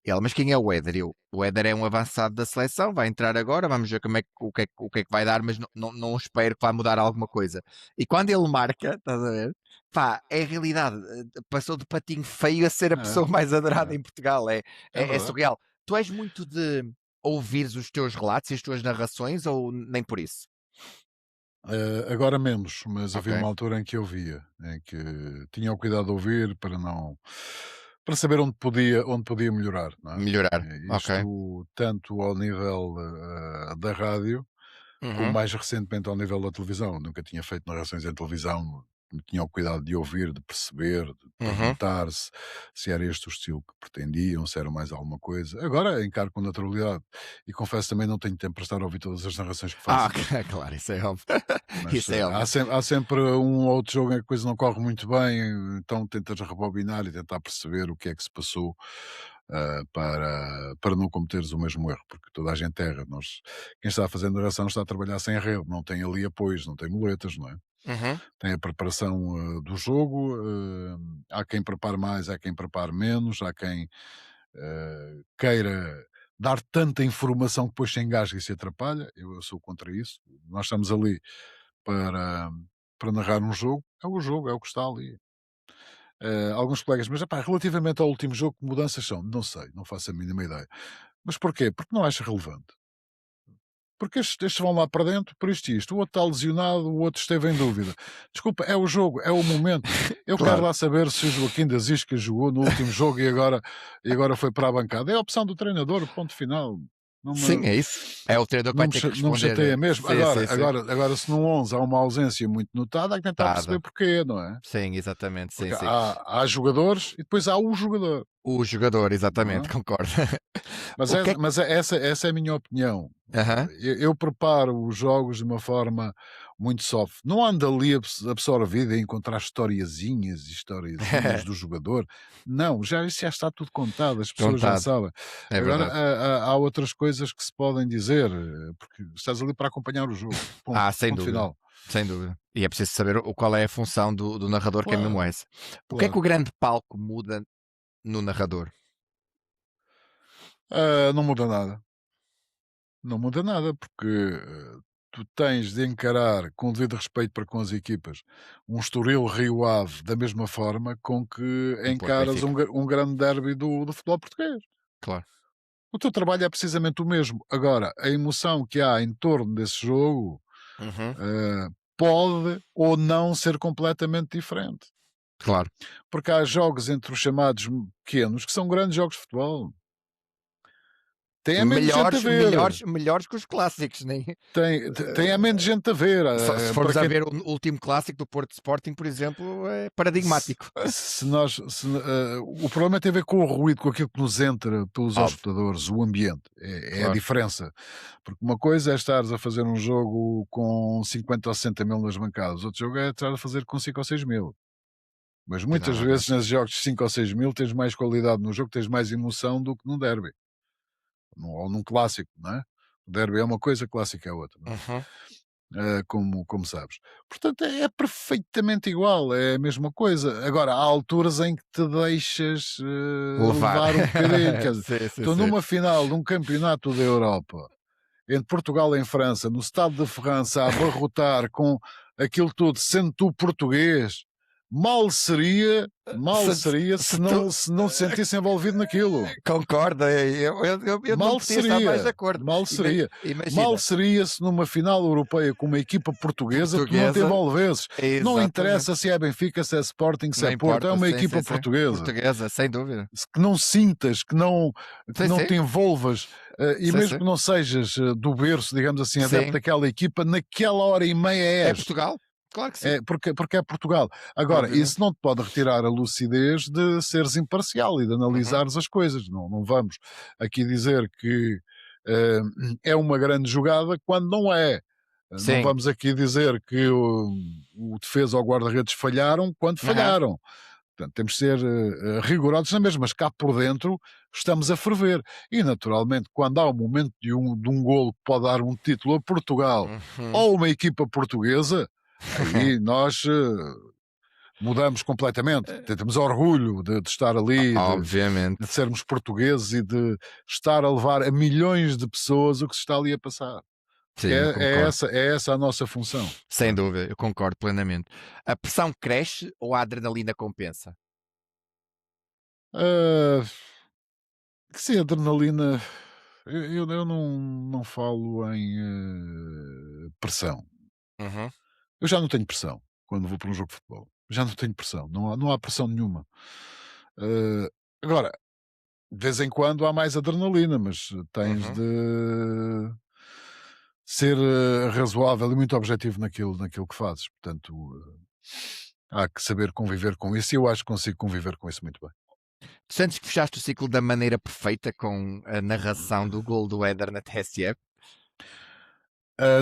Ele, mas quem é o Éder? Eu, o Éder é um avançado da seleção, vai entrar agora, vamos ver como é que, o que é que vai dar, mas não espero que vá mudar alguma coisa. E quando ele marca, estás a ver? Pá, é realidade. Passou de patinho feio a ser a É, pessoa mais adorada é, em Portugal. é É verdade. surreal. Tu és muito de ouvires os teus relatos e as tuas narrações ou nem por isso? Agora menos, mas Ok. havia uma altura em que eu via, em que tinha o cuidado de ouvir para saber onde podia melhorar, não é? Melhorar. Ok. Isto tanto ao nível, da rádio, como Uhum. mais recentemente ao nível da televisão. Nunca tinha feito narrações em televisão, tinha o cuidado de ouvir, de perceber, de Uhum. perguntar se era este o estilo que pretendiam, se era mais alguma coisa. Agora encaro com naturalidade e confesso também não tenho tempo para estar a ouvir todas as narrações que Ah, fazem. claro, isso é óbvio. Mas Isso é óbvio. há sempre um ou outro jogo em que a coisa não corre muito bem, então tentas rebobinar e tentar perceber o que é que se passou, para não cometeres o mesmo erro, porque toda a gente erra. Quem está a fazer narração está a trabalhar sem rede, não tem ali apoios, não tem muletas, não é? Uhum. Tem a preparação do jogo, há quem prepare mais, há quem prepare menos, há quem queira dar tanta informação que depois se engasga e se atrapalha. Eu sou contra isso. Nós estamos ali para, para narrar um jogo, é o que está ali. Alguns colegas, mas epá, relativamente ao último jogo, que mudanças são? Não sei, não faço a mínima ideia. Mas porquê? Porque não acho relevante. Porque estes vão lá para dentro por isto e isto. O outro está lesionado, o outro esteve em dúvida. Desculpa, é o jogo, é o momento. Eu quero Claro. lá saber se o Joaquim da Isca jogou no último jogo e agora foi para a bancada. É a opção do treinador, ponto final. Não Sim, me, é isso. É o treinador que vai ter que não me responder. chateia mesmo. Sim, Agora, sim, sim. agora, agora, se no 11 há uma ausência muito notada, há que tentar perceber Nada. porquê, não é? Sim, exatamente. Sim, Porque sim. há jogadores e depois há o jogador, O jogador, não exatamente, é? concordo. Mas, O que é que. essa é a minha opinião. Aham. Eu preparo os jogos de uma forma muito soft. Não ando ali absorvido a encontrar historiazinhas do jogador. Não, isso já está tudo contado, as pessoas já Contado. sabem. É Agora verdade. há outras coisas que se podem dizer, porque estás ali para acompanhar o jogo. Ponto. Ah, sem Ponto dúvida. final. Sem dúvida. E é preciso saber qual é a função do narrador, que é mesmo Claro, essa. O que é que claro. o grande palco muda no narrador? Não muda nada. Não muda nada, porque tu tens de encarar, com o devido respeito para com as equipas, um Estoril Rio Ave da mesma forma com que Um Porto encaras Benfica. um grande derby do futebol português. Claro. O teu trabalho é precisamente o mesmo. Agora, a emoção que há em torno desse jogo Uhum. eh, pode ou não ser completamente diferente. Claro. Porque há jogos entre os chamados pequenos que são grandes jogos de futebol. Tem a menos gente a Melhores, ver. melhores, melhores que os clássicos, nem. Tem a menos gente a ver. Se Para formos a quem ver o último clássico do Porto Sporting, por exemplo, é paradigmático. o problema tem a ver com o ruído, com aquilo que nos entra pelos Óbvio, auscultadores, o ambiente, é a claro. diferença. Porque uma coisa é estares a fazer um jogo com 50 ou 60 mil nas bancadas, outro jogo é estar a fazer com 5 ou 6 mil. Mas Tem muitas nada a ver. vezes nesses jogos de 5 ou 6 mil tens mais qualidade no jogo, tens mais emoção do que num derby, ou num clássico, não é? O derby é uma coisa, clássico é outra, não é? Uhum. Como sabes. Portanto, é perfeitamente igual, é a mesma coisa. Agora, há alturas em que te deixas Levar. levar um bocadinho. Quer dizer, Sim, sim, estou sim. numa final de um campeonato da Europa entre Portugal e França, no estado de França, a abarrotar com aquilo tudo, sendo tu português, mal Se, seria se tu. se não se sentisse envolvido naquilo. Concordo, eu não Mal podia estar mais de seria, acordo. mal seria. Mal Imagina, seria se numa final europeia com uma equipa portuguesa tu não te portuguesa, envolvesses. Não exatamente. interessa se é Benfica, se é Sporting, se Não é Porto, é importa, uma sim, sim, equipa sim. portuguesa. Portuguesa, sem dúvida. Que não sintas, que Sim, não sim, te envolvas, e sim, mesmo sim. que não sejas do berço, digamos assim, adepto Sim. daquela equipa, naquela hora e meia É és. Portugal? Claro que sim, Porque é Portugal. Agora, isso obviamente. não te pode retirar a lucidez de seres imparcial e de Uhum. analisares as coisas. Não vamos aqui dizer que eh, é uma grande jogada quando não é. Não Sim. vamos aqui dizer que o defesa ou o guarda-redes falharam quando Aham. falharam. Portanto, temos de ser rigorosos na mesma, mas cá por dentro estamos a ferver. E, naturalmente, quando há um momento de um golo que pode dar um título a Portugal Uhum. ou uma equipa portuguesa, aí mudamos completamente. Temos orgulho de estar ali, Obviamente. de sermos portugueses e de estar a levar a milhões de pessoas o que se está ali a passar. Sim, É essa a nossa função. Sem dúvida, eu concordo plenamente. A pressão cresce ou a adrenalina compensa? Que sim, adrenalina. Eu não falo em pressão. Uhum. Eu já não tenho pressão quando vou para um jogo de futebol. Já não tenho pressão. Não há pressão nenhuma. Agora, de vez em quando há mais adrenalina, mas tens de ser razoável e muito objetivo naquilo que fazes. Portanto, há que saber conviver com isso e eu acho que consigo conviver com isso muito bem. Tu sentes que fechaste o ciclo da maneira perfeita com a narração do gol do Éder na TSF?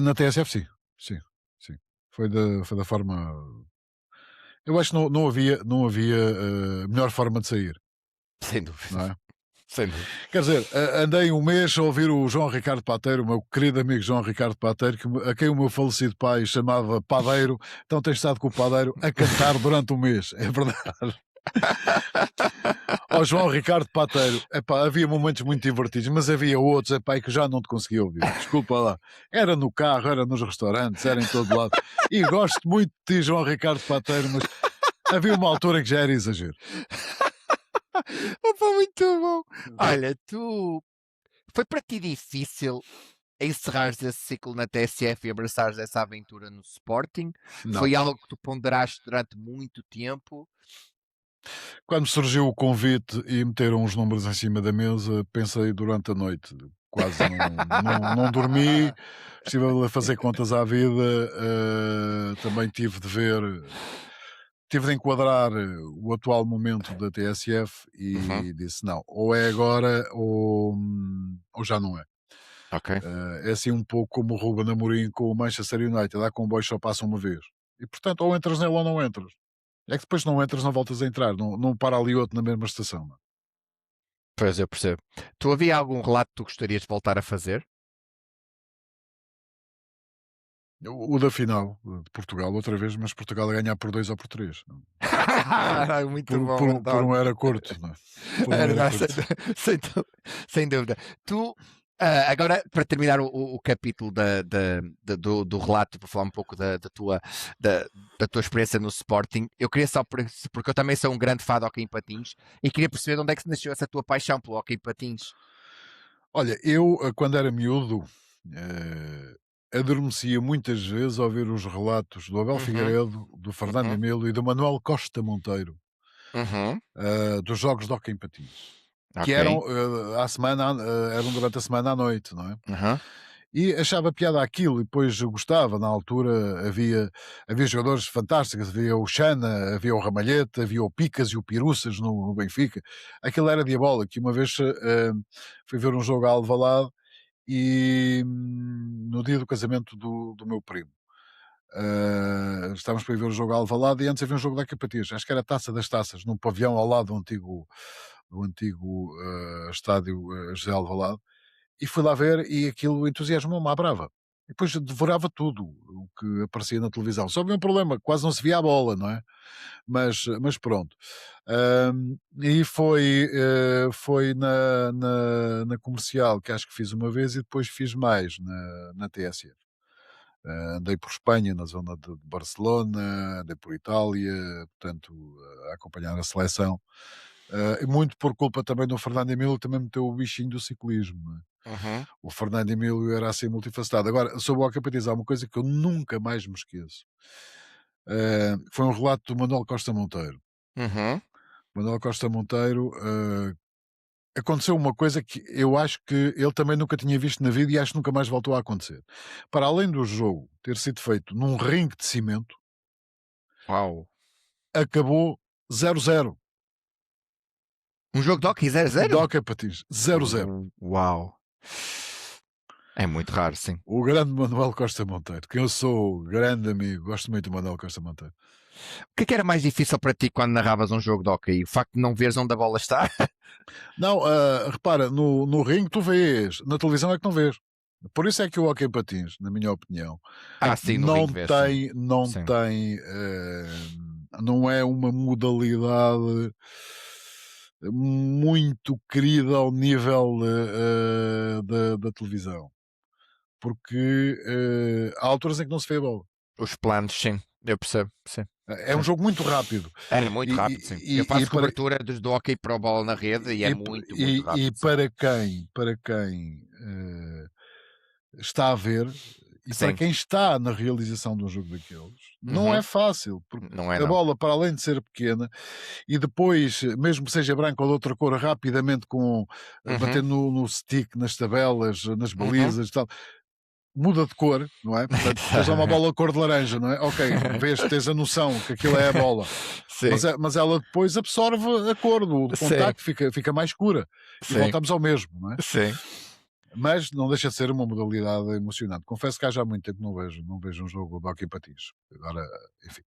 Na TSF, sim. Sim. Foi da forma. Eu acho que não havia melhor forma de sair, Sem não dúvida. é? Sem dúvida. Quer dizer, andei um mês a ouvir o João Ricardo Pateiro, o meu querido amigo João Ricardo Pateiro, a quem o meu falecido pai chamava Padeiro, então tem estado com o Padeiro a cantar durante um mês, é verdade. Ó João Ricardo Pateiro, epá, havia momentos muito divertidos, mas havia outros, epá, que já não te conseguia ouvir. Desculpa lá. Era no carro, era nos restaurantes, era em todo lado. E gosto muito de ti, João Ricardo Pateiro, mas havia uma altura que já era exagero. Opa, muito bom. Olha, foi para ti difícil encerrares esse ciclo na TSF e abraçares essa aventura no Sporting? Não. Foi algo que tu ponderaste durante muito tempo? Quando surgiu o convite e meteram os números em cima da mesa, pensei durante a noite. Quase não dormi, estive a fazer contas à vida, também tive de enquadrar o atual momento da TSF e disse não, ou é agora ou já não é. Ok. É assim um pouco como o Ruben Amorim com o Manchester United, há comboios só passam uma vez. E portanto, ou entras nele ou não entras. É que depois não entras, não voltas a entrar, não para ali outro na mesma estação. Não? Pois, eu percebo. Tu havia algum relato que tu gostarias de voltar a fazer? O da final de Portugal, outra vez, mas Portugal a ganhar por 2 ou por 3. Muito bom, Por um era curto. Não? Por um era curto. Sem dúvida. Tu, agora, para terminar o capítulo do relato, para falar um pouco da tua experiência no Sporting, eu queria só, porque eu também sou um grande fã de hóquei em patins, e queria perceber de onde é que nasceu essa tua paixão pelo hóquei em patins. Olha, eu, quando era miúdo, adormecia muitas vezes ao ouvir os relatos do Abel Figueiredo, do Fernando Emílio e do Manuel Costa Monteiro, dos jogos de hóquei em patins. Que eram eram durante a semana à noite, não é? E achava piada aquilo, e depois gostava. Na altura havia jogadores fantásticos, havia o Xana, havia o Ramalhete, havia o Picas e o Piruças no Benfica. Aquilo era diabólico. E uma vez fui ver um jogo a Alvalade e no dia do casamento do meu primo. Estávamos para ir ver o jogo a Alvalade e antes havia um jogo da Capatias, acho que era a Taça das Taças, num pavilhão ao lado do antigo estádio José Alvalade, e fui lá ver e aquilo entusiasmou-me à brava. E depois devorava tudo o que aparecia na televisão. Só havia um problema, quase não se via a bola, não é? Mas pronto. E foi na comercial que acho que fiz uma vez e depois fiz mais na TSF. Andei por Espanha, na zona de Barcelona, andei por Itália, portanto, a acompanhar a seleção. E muito por culpa também do Fernando Emílio, também meteu o bichinho do ciclismo. O Fernando Emílio era assim multifacetado. Agora, sobre o Alcapatiz, há uma coisa que eu nunca mais me esqueço. Foi um relato do Manuel Costa Monteiro. Manuel Costa Monteiro, aconteceu uma coisa que eu acho que ele também nunca tinha visto na vida e acho que nunca mais voltou a acontecer. Para além do jogo ter sido feito num ringue de cimento, Uau! acabou 0-0. Um jogo de hóquei 0-0? De hóquei patins, 0-0. Uau! É muito raro, sim. O grande Manuel Costa Monteiro, que eu sou grande amigo, gosto muito do Manuel Costa Monteiro. O que era mais difícil para ti quando narravas um jogo de hóquei? O facto de não veres onde a bola está? Não, repara, no ringue tu vês, na televisão é que não vês. Por isso é que o hóquei patins, na minha opinião, Sim, no não ringue vês, tem, sim. não é uma modalidade muito querida ao nível da televisão, porque há alturas em que não se vê a bola. Os planos, sim, eu percebo, sim. É um Sim. jogo muito rápido. É muito rápido, sim. Eu E faço para, cobertura do hóquei para o bola na rede e é muito, muito e rápido, sim. para quem está a ver e para Sim, quem está na realização de um jogo daqueles, não é uhum. fácil, porque Não é a não. bola, para além de ser pequena, e depois, mesmo que seja branca ou de outra cor, rapidamente Uhum, batendo no stick, nas tabelas, nas uhum. balizas e tal, muda de cor, não é? Portanto, tens lá uma bola cor de laranja, não é? Ok, vês, tens a noção que aquilo é a bola, Sim, mas ela depois absorve a cor do sim, contacto, fica mais escura e sim, voltamos ao mesmo, não é? sim. Mas não deixa de ser uma modalidade emocionante. Confesso que há já muito tempo que não vejo um jogo de hóquei em patins. Agora, enfim,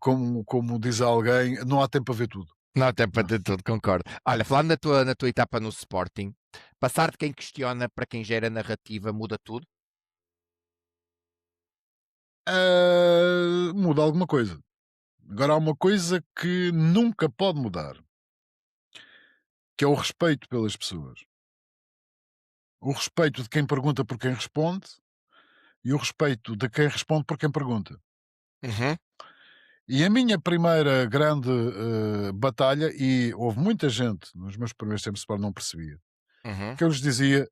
como diz alguém, não há tempo para ver tudo. Não há tempo para Não é? ter tudo, concordo. Olha, falando na tua etapa no Sporting, passar de quem questiona para quem gera narrativa muda tudo? Muda alguma coisa. Agora há uma coisa que nunca pode mudar, que é o respeito pelas pessoas. O respeito de quem pergunta por quem responde e o respeito de quem responde por quem pergunta. Uhum, E a minha primeira grande batalha, e houve muita gente nos meus primeiros tempos de Sport não percebia, uhum. que eu lhes dizia: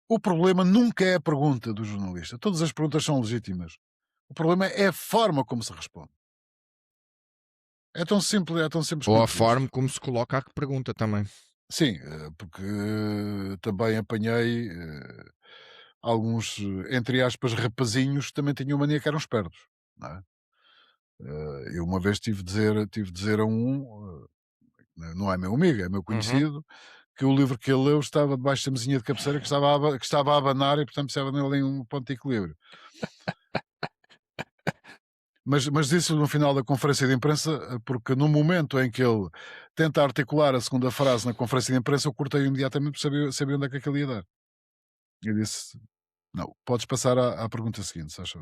o problema nunca é a pergunta do jornalista. Todas as perguntas são legítimas. O problema é a forma como se responde. É tão simples Ou a quanto isto. forma como se coloca a pergunta também. Sim, porque também apanhei alguns, entre aspas, rapazinhos que também tinham mania que eram espertos. Não é? Eu uma vez tive de dizer a um, não é meu amigo, é meu Uhum. conhecido, que o livro que ele leu estava debaixo da mesinha de cabeceira que estava a abanar e, portanto, precisava nele um ponto de equilíbrio. Mas disse no final da conferência de imprensa, porque no momento em que ele tenta articular a segunda frase na conferência de imprensa, eu cortei imediatamente porque sabia onde é que aquilo ia dar. Eu disse: não, podes passar à pergunta seguinte, se achas.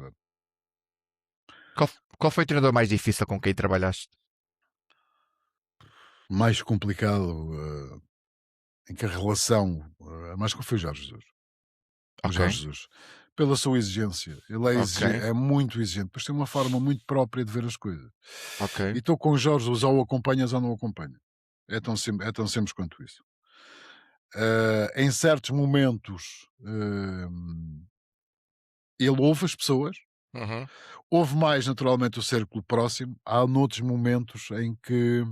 Qual foi o treinador mais difícil com quem trabalhaste? Mais complicado, em que a relação, mais que foi o Jorge Jesus. O Ok, Jorge Jesus. Pela sua exigência. Ele ok, é muito exigente, mas tem uma forma muito própria de ver as coisas. ok. E estou com o Jorge Jesus, ou o acompanhas ou não o acompanha. É tão simples quanto isso. Em certos momentos, ele ouve as pessoas, Uhum. ouve mais naturalmente o círculo próximo. Há noutros momentos em que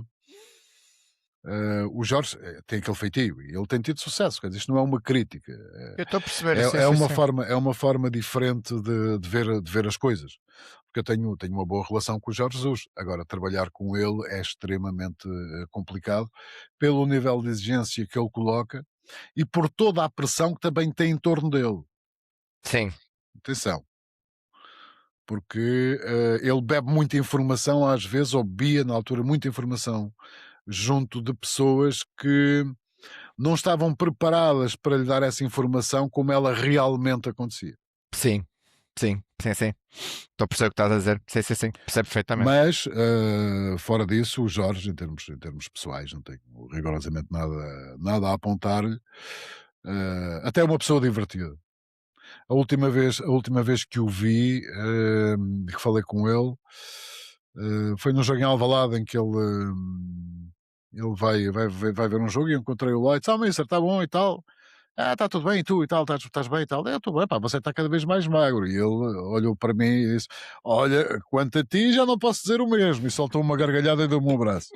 o Jorge tem aquele feitio e ele tem tido sucesso. Quer dizer, isto não é uma crítica. Eu estou a perceber, sim, É sim, uma sim. forma, é uma forma diferente de ver as coisas. Porque eu tenho uma boa relação com o Jorge Jesus. Agora, trabalhar com ele é extremamente complicado pelo nível de exigência que ele coloca e por toda a pressão que também tem em torno dele. Sim, Atenção, porque ele bebe muita informação, às vezes, ou bebia na altura muita informação, junto de pessoas que não estavam preparadas para lhe dar essa informação como ela realmente acontecia. sim, sim, sim, sim. Estou a perceber o que estás a dizer. Sim, sim, sim. Percebo perfeitamente. Mas, fora disso, o Jorge, em termos pessoais, não tenho rigorosamente nada a apontar-lhe. Até é uma pessoa divertida. A última vez que o vi, que falei com ele, foi num jogo em Alvalade em que ele vai ver um jogo e eu encontrei-o lá e disse: Mister, está bom e tal. Está tudo bem, e tu e tal, estás bem e tal. Eu estou bem, pá, você está cada vez mais magro. E ele olhou para mim e disse: olha, quanto a ti já não posso dizer o mesmo. E soltou uma gargalhada e deu-me um abraço.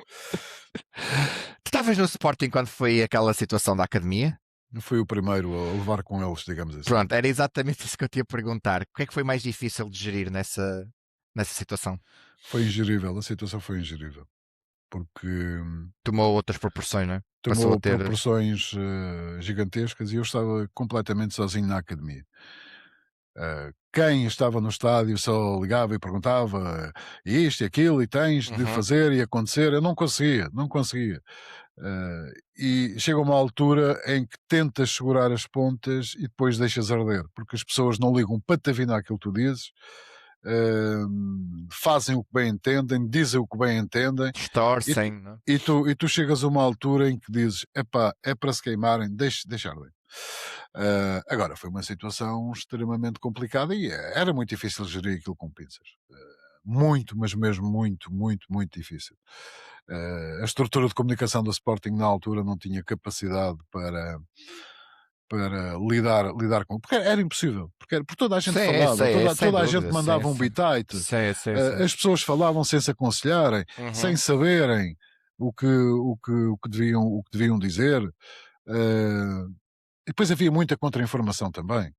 Tu estavas no Sporting quando foi aquela situação da academia? Foi o primeiro a levar com eles, digamos assim. Pronto, era exatamente isso que eu te ia perguntar. O que é que foi mais difícil de gerir nessa situação? Foi ingerível, a situação foi ingerível. Porque Tomou outras proporções, não é? Passou a tomou ter. proporções gigantescas e eu estava completamente sozinho na academia. Quem estava no estádio só ligava e perguntava isto e aquilo e tens de Uhum. fazer e acontecer. Eu não conseguia, não conseguia. E chega uma altura em que tentas segurar as pontas e depois deixas arder, porque as pessoas não ligam patavina àquilo que tu dizes, fazem o que bem entendem, dizem o que bem entendem, Distorcem, não é? e tu chegas a uma altura em que dizes: epá, é para se queimarem, deixar bem. Agora, foi uma situação extremamente complicada e era muito difícil gerir aquilo com pinças. Muito, mas mesmo muito, muito, muito difícil. A estrutura de comunicação do Sporting na altura não tinha capacidade para lidar com, porque era impossível, porque toda a gente Sim, falava, sim, sem toda a gente dúvida, sim, mandava um sim. bitite, Sim, sim, sim. as pessoas falavam sem se aconselharem, sem Uhum, saberem o que deviam dizer, e depois havia muita contra-informação também.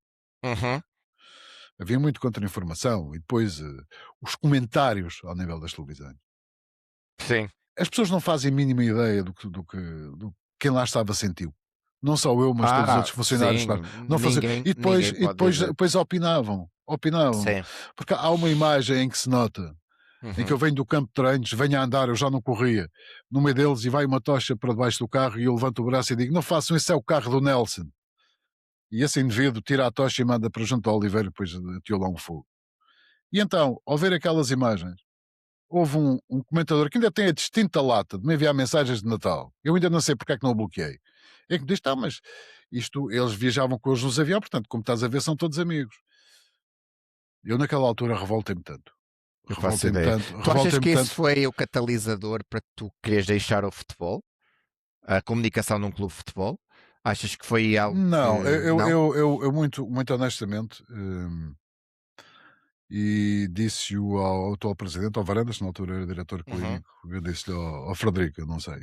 uhum, Havia muito contra-informação e depois os comentários ao nível das televisões. sim. As pessoas não fazem a mínima ideia do que quem lá estava sentiu. Não só eu, mas todos os outros funcionários Sim, não faziam. ninguém pode dizer. Depois opinavam. Sim. Porque há uma imagem em que se nota, em que Uhum. eu venho do campo de treinos, venho a andar, eu já não corria, no meio deles e vai uma tocha para debaixo do carro e eu levanto o braço e digo: não façam, esse é o carro do Nelson. E esse indivíduo tira a tocha e manda para junto ao Oliveira e depois ateou lá um fogo. E então, ao ver aquelas imagens, houve um comentador que ainda tem a distinta lata de me enviar mensagens de Natal. Eu ainda não sei porque é que não o bloqueei. É que me diz: tá, mas isto, eles viajavam com os nos avião, portanto, como estás a ver, são todos amigos. Eu naquela altura revoltei-me tanto. Eu faço ideia. Tu achas Revoltei-me que esse tanto. foi o catalisador para tu quereres deixar o futebol? A comunicação num clube de futebol? Achas que foi algo Não, que. Não? eu muito honestamente, e disse-o ao atual presidente, ao Varandas, que na altura era diretor Uhum. clínico, eu disse-lhe ao Frederico, eu não sei,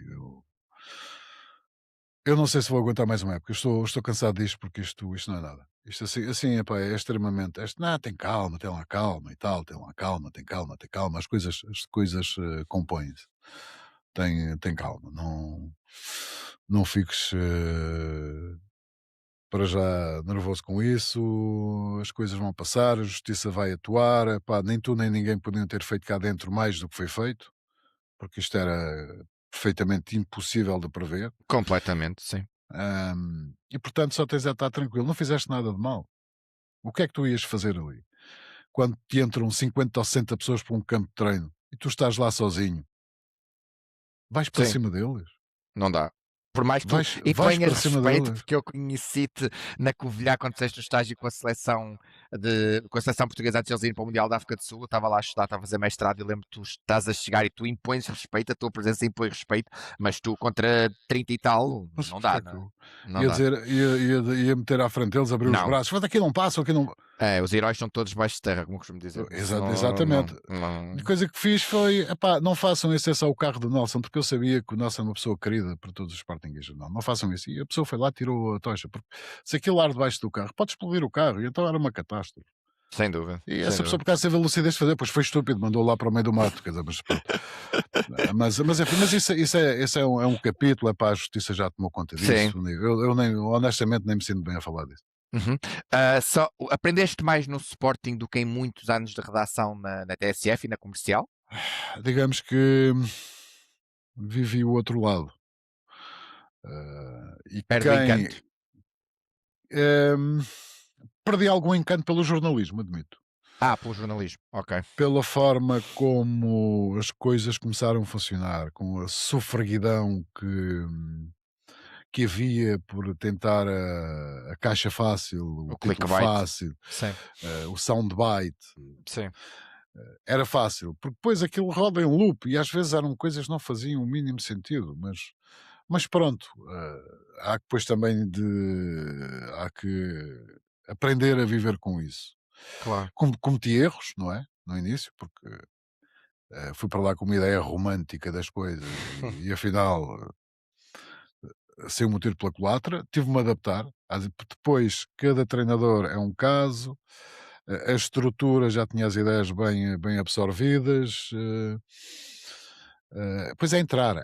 eu não sei se vou aguentar mais uma época. Estou cansado disto porque isto não é nada. Isto assim epá, é extremamente. Não, tem calma, tem lá calma e tal, tem lá calma, tem calma, tem calma. As coisas compõem-se. Tem calma. Não fiques para já nervoso com isso. As coisas vão passar, a justiça vai atuar. Epá, nem tu nem ninguém podiam ter feito cá dentro mais do que foi feito, porque isto era perfeitamente impossível de prever. Completamente, sim. E portanto só tens a estar tranquilo, não fizeste nada de mal. O que é que tu ias fazer ali? Quando te entram 50 ou 60 pessoas para um campo de treino e tu estás lá sozinho, vais para Sim, cima deles? não dá. Por mais que tu Vais imponhas para cima respeito, deles? porque eu conheci-te na Covilhã quando fizeste o estágio com a seleção portuguesa antes de eles irem para o Mundial da África do Sul. Eu estava lá a estudar, estava a fazer mestrado e lembro que tu estás a chegar e tu impões respeito, a tua presença impõe respeito, mas tu contra 30 e tal, Mas não porque dá, é que não é? eu Não ia dá. dizer, ia meter à frente deles, abrir os Não. braços, mas aqui não passam, aqui não. É, os heróis são todos baixo de terra, como costumo dizer. Isso não, Exatamente. A não. coisa que fiz foi, epá, não façam isso, é só o carro do Nelson, porque eu sabia que o Nelson é uma pessoa querida por todos os Sportinguistas. Não façam isso. E a pessoa foi lá, tirou a tocha, porque se aquilo ar debaixo do carro, pode explodir o carro, e então era uma catástrofe. Sem dúvida, E sem essa pessoa, dúvida. por causa teve a lucidez de fazer, pois foi estúpido, mandou lá para o meio do mato, quer dizer, mas pronto. Mas enfim, mas isso é um capítulo, é para a justiça já tomou conta Sim. disso. Eu nem, honestamente, nem me sinto bem a falar disso. Uhum. Aprendeste mais no Sporting do que em muitos anos de redação na TSF e na comercial? Digamos que vivi o outro lado. E Perde o quem. encanto? ehm, Perdi algum encanto pelo jornalismo, admito. Pelo jornalismo, ok. Pela forma como as coisas começaram a funcionar, com a sofreguidão que havia por tentar a caixa fácil, o O título clickbait? fácil, Sim, o soundbite. sim. Era fácil, porque depois aquilo roda em loop e às vezes eram coisas que não faziam o mínimo sentido, mas pronto, há que depois também há que aprender a viver com isso. Claro. Cometi erros, não é? No início, porque fui para lá com uma ideia romântica das coisas e afinal saiu um tiro pela culatra, tive-me a adaptar. Depois, cada treinador é um caso, a estrutura já tinha as ideias bem absorvidas. Pois é entrar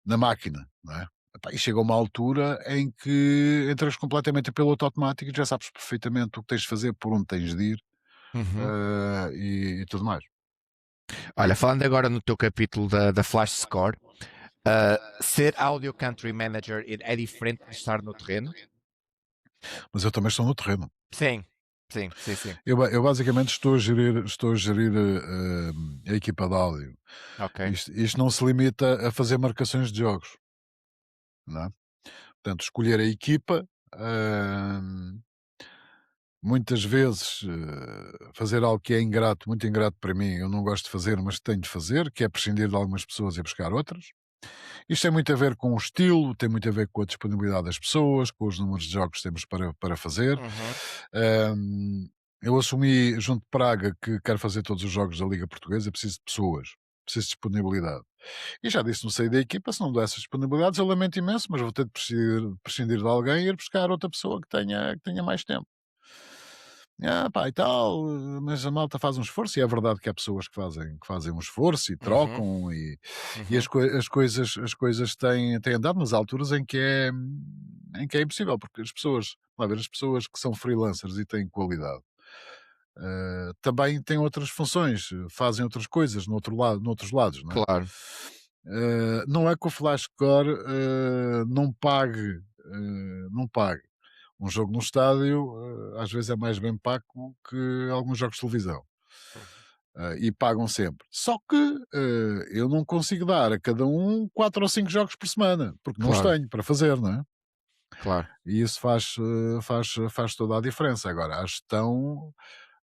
na máquina, não é? Epá, e chega uma altura em que entras completamente em piloto automático e já sabes perfeitamente o que tens de fazer, por onde tens de ir Uhum. e tudo mais. Olha, falando agora no teu capítulo da Flash Score, ser audio country manager é diferente de estar no terreno? Mas eu também estou no terreno. Sim. Sim, sim, sim. Eu basicamente estou a gerir a equipa de áudio. Ok. Isto não se limita a fazer marcações de jogos, não é? Portanto, escolher a equipa, hum, muitas vezes fazer algo que é ingrato, muito ingrato para mim, eu não gosto de fazer, mas tenho de fazer, que é prescindir de algumas pessoas e buscar outras. Isto tem muito a ver com o estilo, tem muito a ver com a disponibilidade das pessoas, com os números de jogos que temos para fazer. Uhum. Eu assumi junto de Praga que quero fazer todos os jogos da Liga Portuguesa, preciso de pessoas, preciso de disponibilidade. E já disse, não saí da equipa, se não dou essas disponibilidades, eu lamento imenso, mas vou ter de prescindir de alguém e ir buscar outra pessoa que tenha mais tempo. Pá, e tal, mas a malta faz um esforço, e é verdade que há pessoas que fazem um esforço e Uhum. trocam, e Uhum. as coisas têm andado nas alturas em que é impossível, porque as pessoas, lá ver, as pessoas que são freelancers e têm qualidade, também têm outras funções, fazem outras coisas no outro lado, noutros lados, não é? Claro, Não é que o Flashcore não pague. Um jogo no estádio, às vezes é mais bem pago que alguns jogos de televisão. E pagam sempre. Só que eu não consigo dar a cada um 4 ou 5 jogos por semana, porque não os claro, tenho para fazer, não é? claro. E isso faz toda a diferença. Agora, a gestão,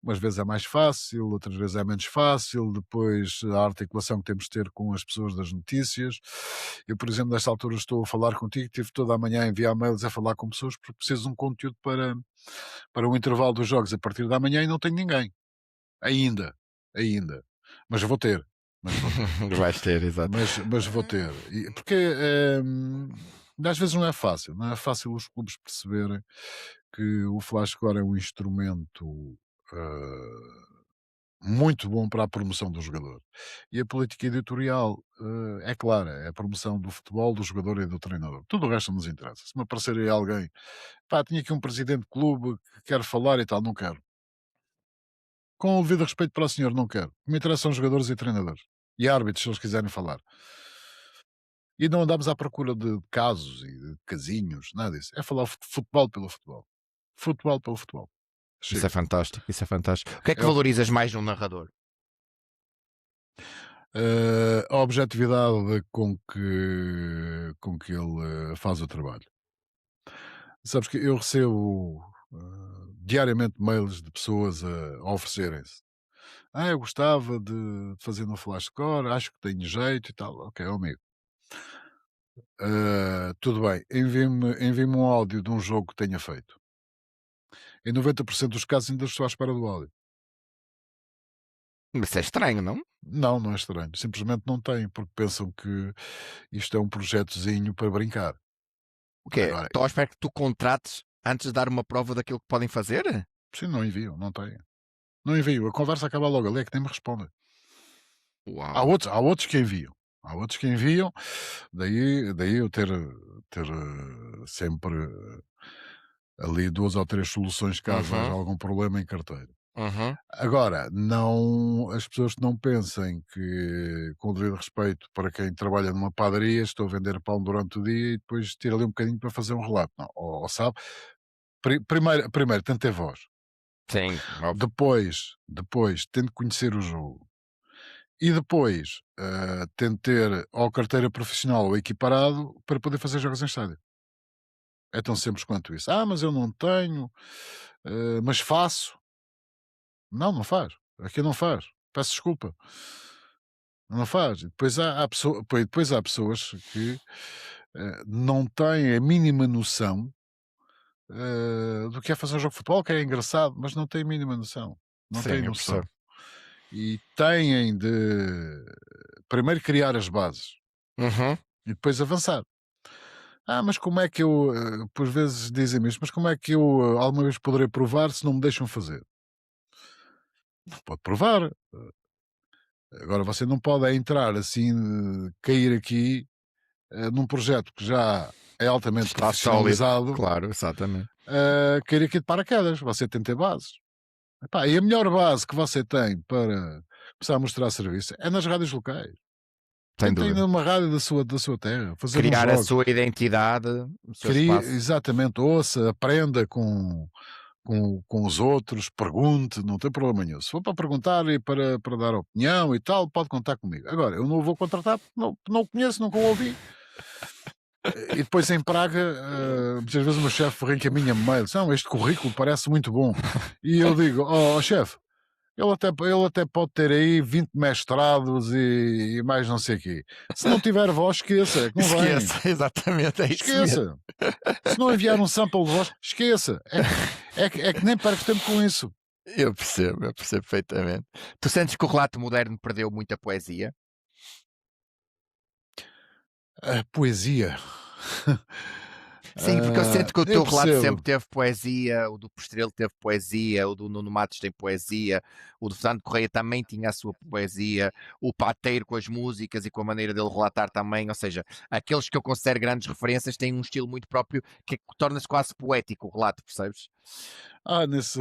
umas vezes é mais fácil, outras vezes é menos fácil. Depois, a articulação que temos de ter com as pessoas das notícias. Eu, por exemplo, nesta altura estou a falar contigo, tive toda a manhã a enviar mails a falar com pessoas porque preciso de um conteúdo para o intervalo dos jogos a partir da manhã e não tenho ninguém. Ainda. Mas vou ter. Mas vou ter. Vais ter, exato. Mas vou ter. Porque às vezes não é fácil. Não é fácil os clubes perceberem que o Flashcore é um instrumento muito bom para a promoção do jogador. E a política editorial é clara, é a promoção do futebol, do jogador e do treinador. Tudo o resto não nos interessa. Se me aparecer aí alguém, pá, tinha aqui um presidente de clube que quer falar e tal, não quero. Com o devido respeito para o senhor, não quero. O que me interessam são jogadores e treinadores. E árbitros, se eles quiserem falar. E não andamos à procura de casos e de casinhos, nada disso. É falar futebol pelo futebol. Futebol pelo futebol. Isso é Chega. fantástico, isso é fantástico. O que é que É o que- valorizas mais num narrador? a objetividade com que ele faz o trabalho. Sabes que eu recebo diariamente mails de pessoas a oferecerem-se. Eu gostava de fazer no Flashcore, acho que tenho jeito e tal. Ok, amigo. Tudo bem, envie-me um áudio de um jogo que tenha feito. Em 90% dos casos ainda estou à espera do áudio. Isso é estranho, não? Não, não é estranho. Simplesmente não têm, porque pensam que isto é um projetozinho para brincar. O quê? Agora, Estou à espera que tu contrates antes de dar uma prova daquilo que podem fazer? sim, não enviam, não têm. Não envio, a conversa acaba logo ali, é que nem me respondem. Há Uau. outros, há outros que enviam. Há outros que enviam, daí eu ter sempre ali 2 ou 3 soluções caso haja Uhum, algum problema em carteira. uhum. Agora, não, as pessoas que não pensem que, com o devido respeito para quem trabalha numa padaria, estou a vender pão durante o dia e depois tiro ali um bocadinho para fazer um relato. Não, ou sabe, primeiro tem de ter voz. Sim, óbvio. Depois tem de conhecer o jogo. E depois tem de ter ou carteira profissional ou equiparado para poder fazer jogos em estádio. É tão simples quanto isso. Mas eu não tenho, mas faço. Não, não faz. Aqui não faz. Peço desculpa. Não faz. Depois há pessoas que não têm a mínima noção do que é fazer um jogo de futebol, que é engraçado, mas não têm a mínima noção. Não têm Sim, eu noção. percebo. E têm de primeiro criar as bases Uhum. e depois avançar. Mas como é que eu, por vezes dizem-me isto, mas como é que eu alguma vez poderei provar se não me deixam fazer? Não pode provar. Agora você não pode entrar assim, cair aqui num projeto que já é altamente Está sólido. profissionalizado, Claro, exatamente. cair aqui de paraquedas. Você tem de ter bases. Epá, e a melhor base que você tem para começar a mostrar serviço é nas rádios locais. Sem Tenta ir dúvida. numa rádio da sua terra, fazer uns Criar a jogos. sua identidade, o seu Crie, espaço. exatamente, ouça, aprenda com os outros, pergunte, não tem problema nenhum. Se for para perguntar e para dar opinião e tal, pode contar comigo. Agora, eu não o vou contratar porque não o conheço, nunca o ouvi. E depois em Praga, muitas vezes o meu chefe reencaminha-me mails. Não, este currículo parece muito bom. E eu digo, chefe, ele até pode ter aí 20 mestrados e mais não sei o quê. Se não tiver voz, esqueça, é que não vem. Esqueça, exatamente, é isso mesmo. Esqueça. Se não enviar um sample de voz, esqueça. É que nem perco tempo com isso. Eu percebo perfeitamente. Tu sentes que o relato moderno perdeu muita poesia? A poesia. Sim, porque eu sinto que o teu eu relato percebo. sempre teve poesia, o do Postrelo teve poesia, o do Nuno Matos tem poesia, o do Fernando Correia também tinha a sua poesia, o Pateiro com as músicas e com a maneira dele relatar também, ou seja, aqueles que eu considero grandes referências têm um estilo muito próprio que torna-se quase poético o relato, percebes? Nesse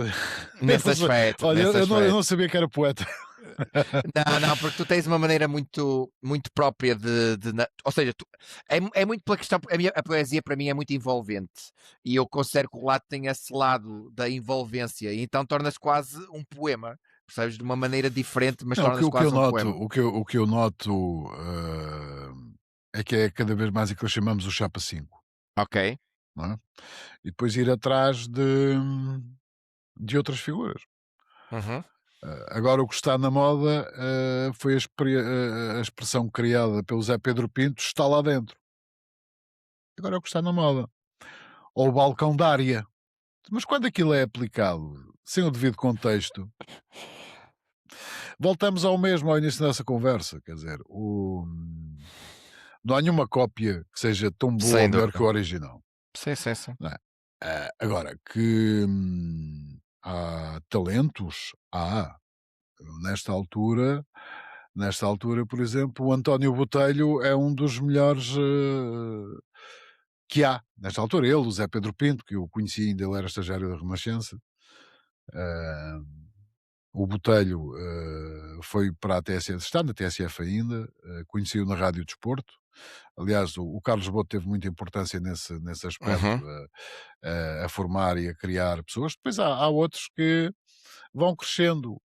Nesse aspecto. Olha, nesse eu aspecto. não sabia que era poeta. Não, porque tu tens uma maneira muito própria ou seja, é muito pela questão, a poesia para mim é muito envolvente e eu considero que o relato tem esse lado da envolvência e então torna-se quase um poema, percebes? De uma maneira diferente, mas Não, torna-se o que eu quase um noto, poema. o que eu noto é que é cada vez mais aquilo que chamamos o chapa 5, Ok? não é? E depois ir atrás de outras figuras. Uhum. Agora o que está na moda foi a expressão criada pelo Zé Pedro Pinto, está lá dentro. Agora é o que está na moda. Ou o balcão da área. Mas quando aquilo é aplicado sem o devido contexto, voltamos ao mesmo ao início dessa conversa. Quer dizer, não há nenhuma cópia que seja tão boa Sem ou melhor dúvida. que o original. Sim. Não é? Agora, que há talentos, há. Nesta altura, por exemplo, o António Botelho é um dos melhores que há. Nesta altura, ele, o Zé Pedro Pinto, que eu conheci ainda, ele era estagiário da Renascença. O Botelho foi para a TSF, está na TSF ainda, conheci-o na Rádio Desporto. Aliás, o Carlos Boto teve muita importância nesse aspecto, Uhum. a formar e a criar pessoas. Depois há outros que vão crescendo,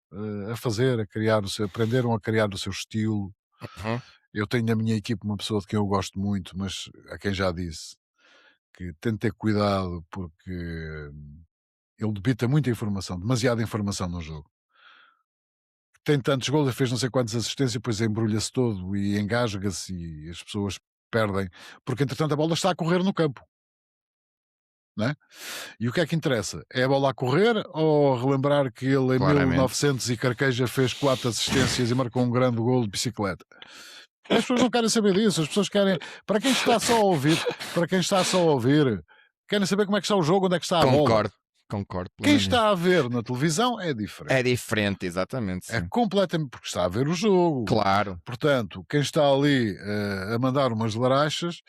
a fazer, a criar aprenderam a criar o seu estilo. Uhum. Eu tenho na minha equipe uma pessoa de quem eu gosto muito, mas a quem já disse que tem de ter cuidado porque ele debita muita informação, demasiada informação no jogo. Tem tantos gols, fez não sei quantas assistências, depois embrulha-se todo e engasga-se e as pessoas perdem, porque entretanto a bola está a correr no campo. Não é? E o que é que interessa? É a bola a correr ou relembrar que ele em Claramente. 1900 e carqueja fez 4 assistências e marcou um grande gol de bicicleta? As pessoas não querem saber disso, as pessoas querem, para quem está só a ouvir, querem saber como é que está o jogo, onde é que está a bola. Concordo. Quem está a ver na televisão é diferente. É diferente, exatamente. Sim. É completamente porque está a ver o jogo. Claro. Portanto, quem está ali a mandar umas larachas,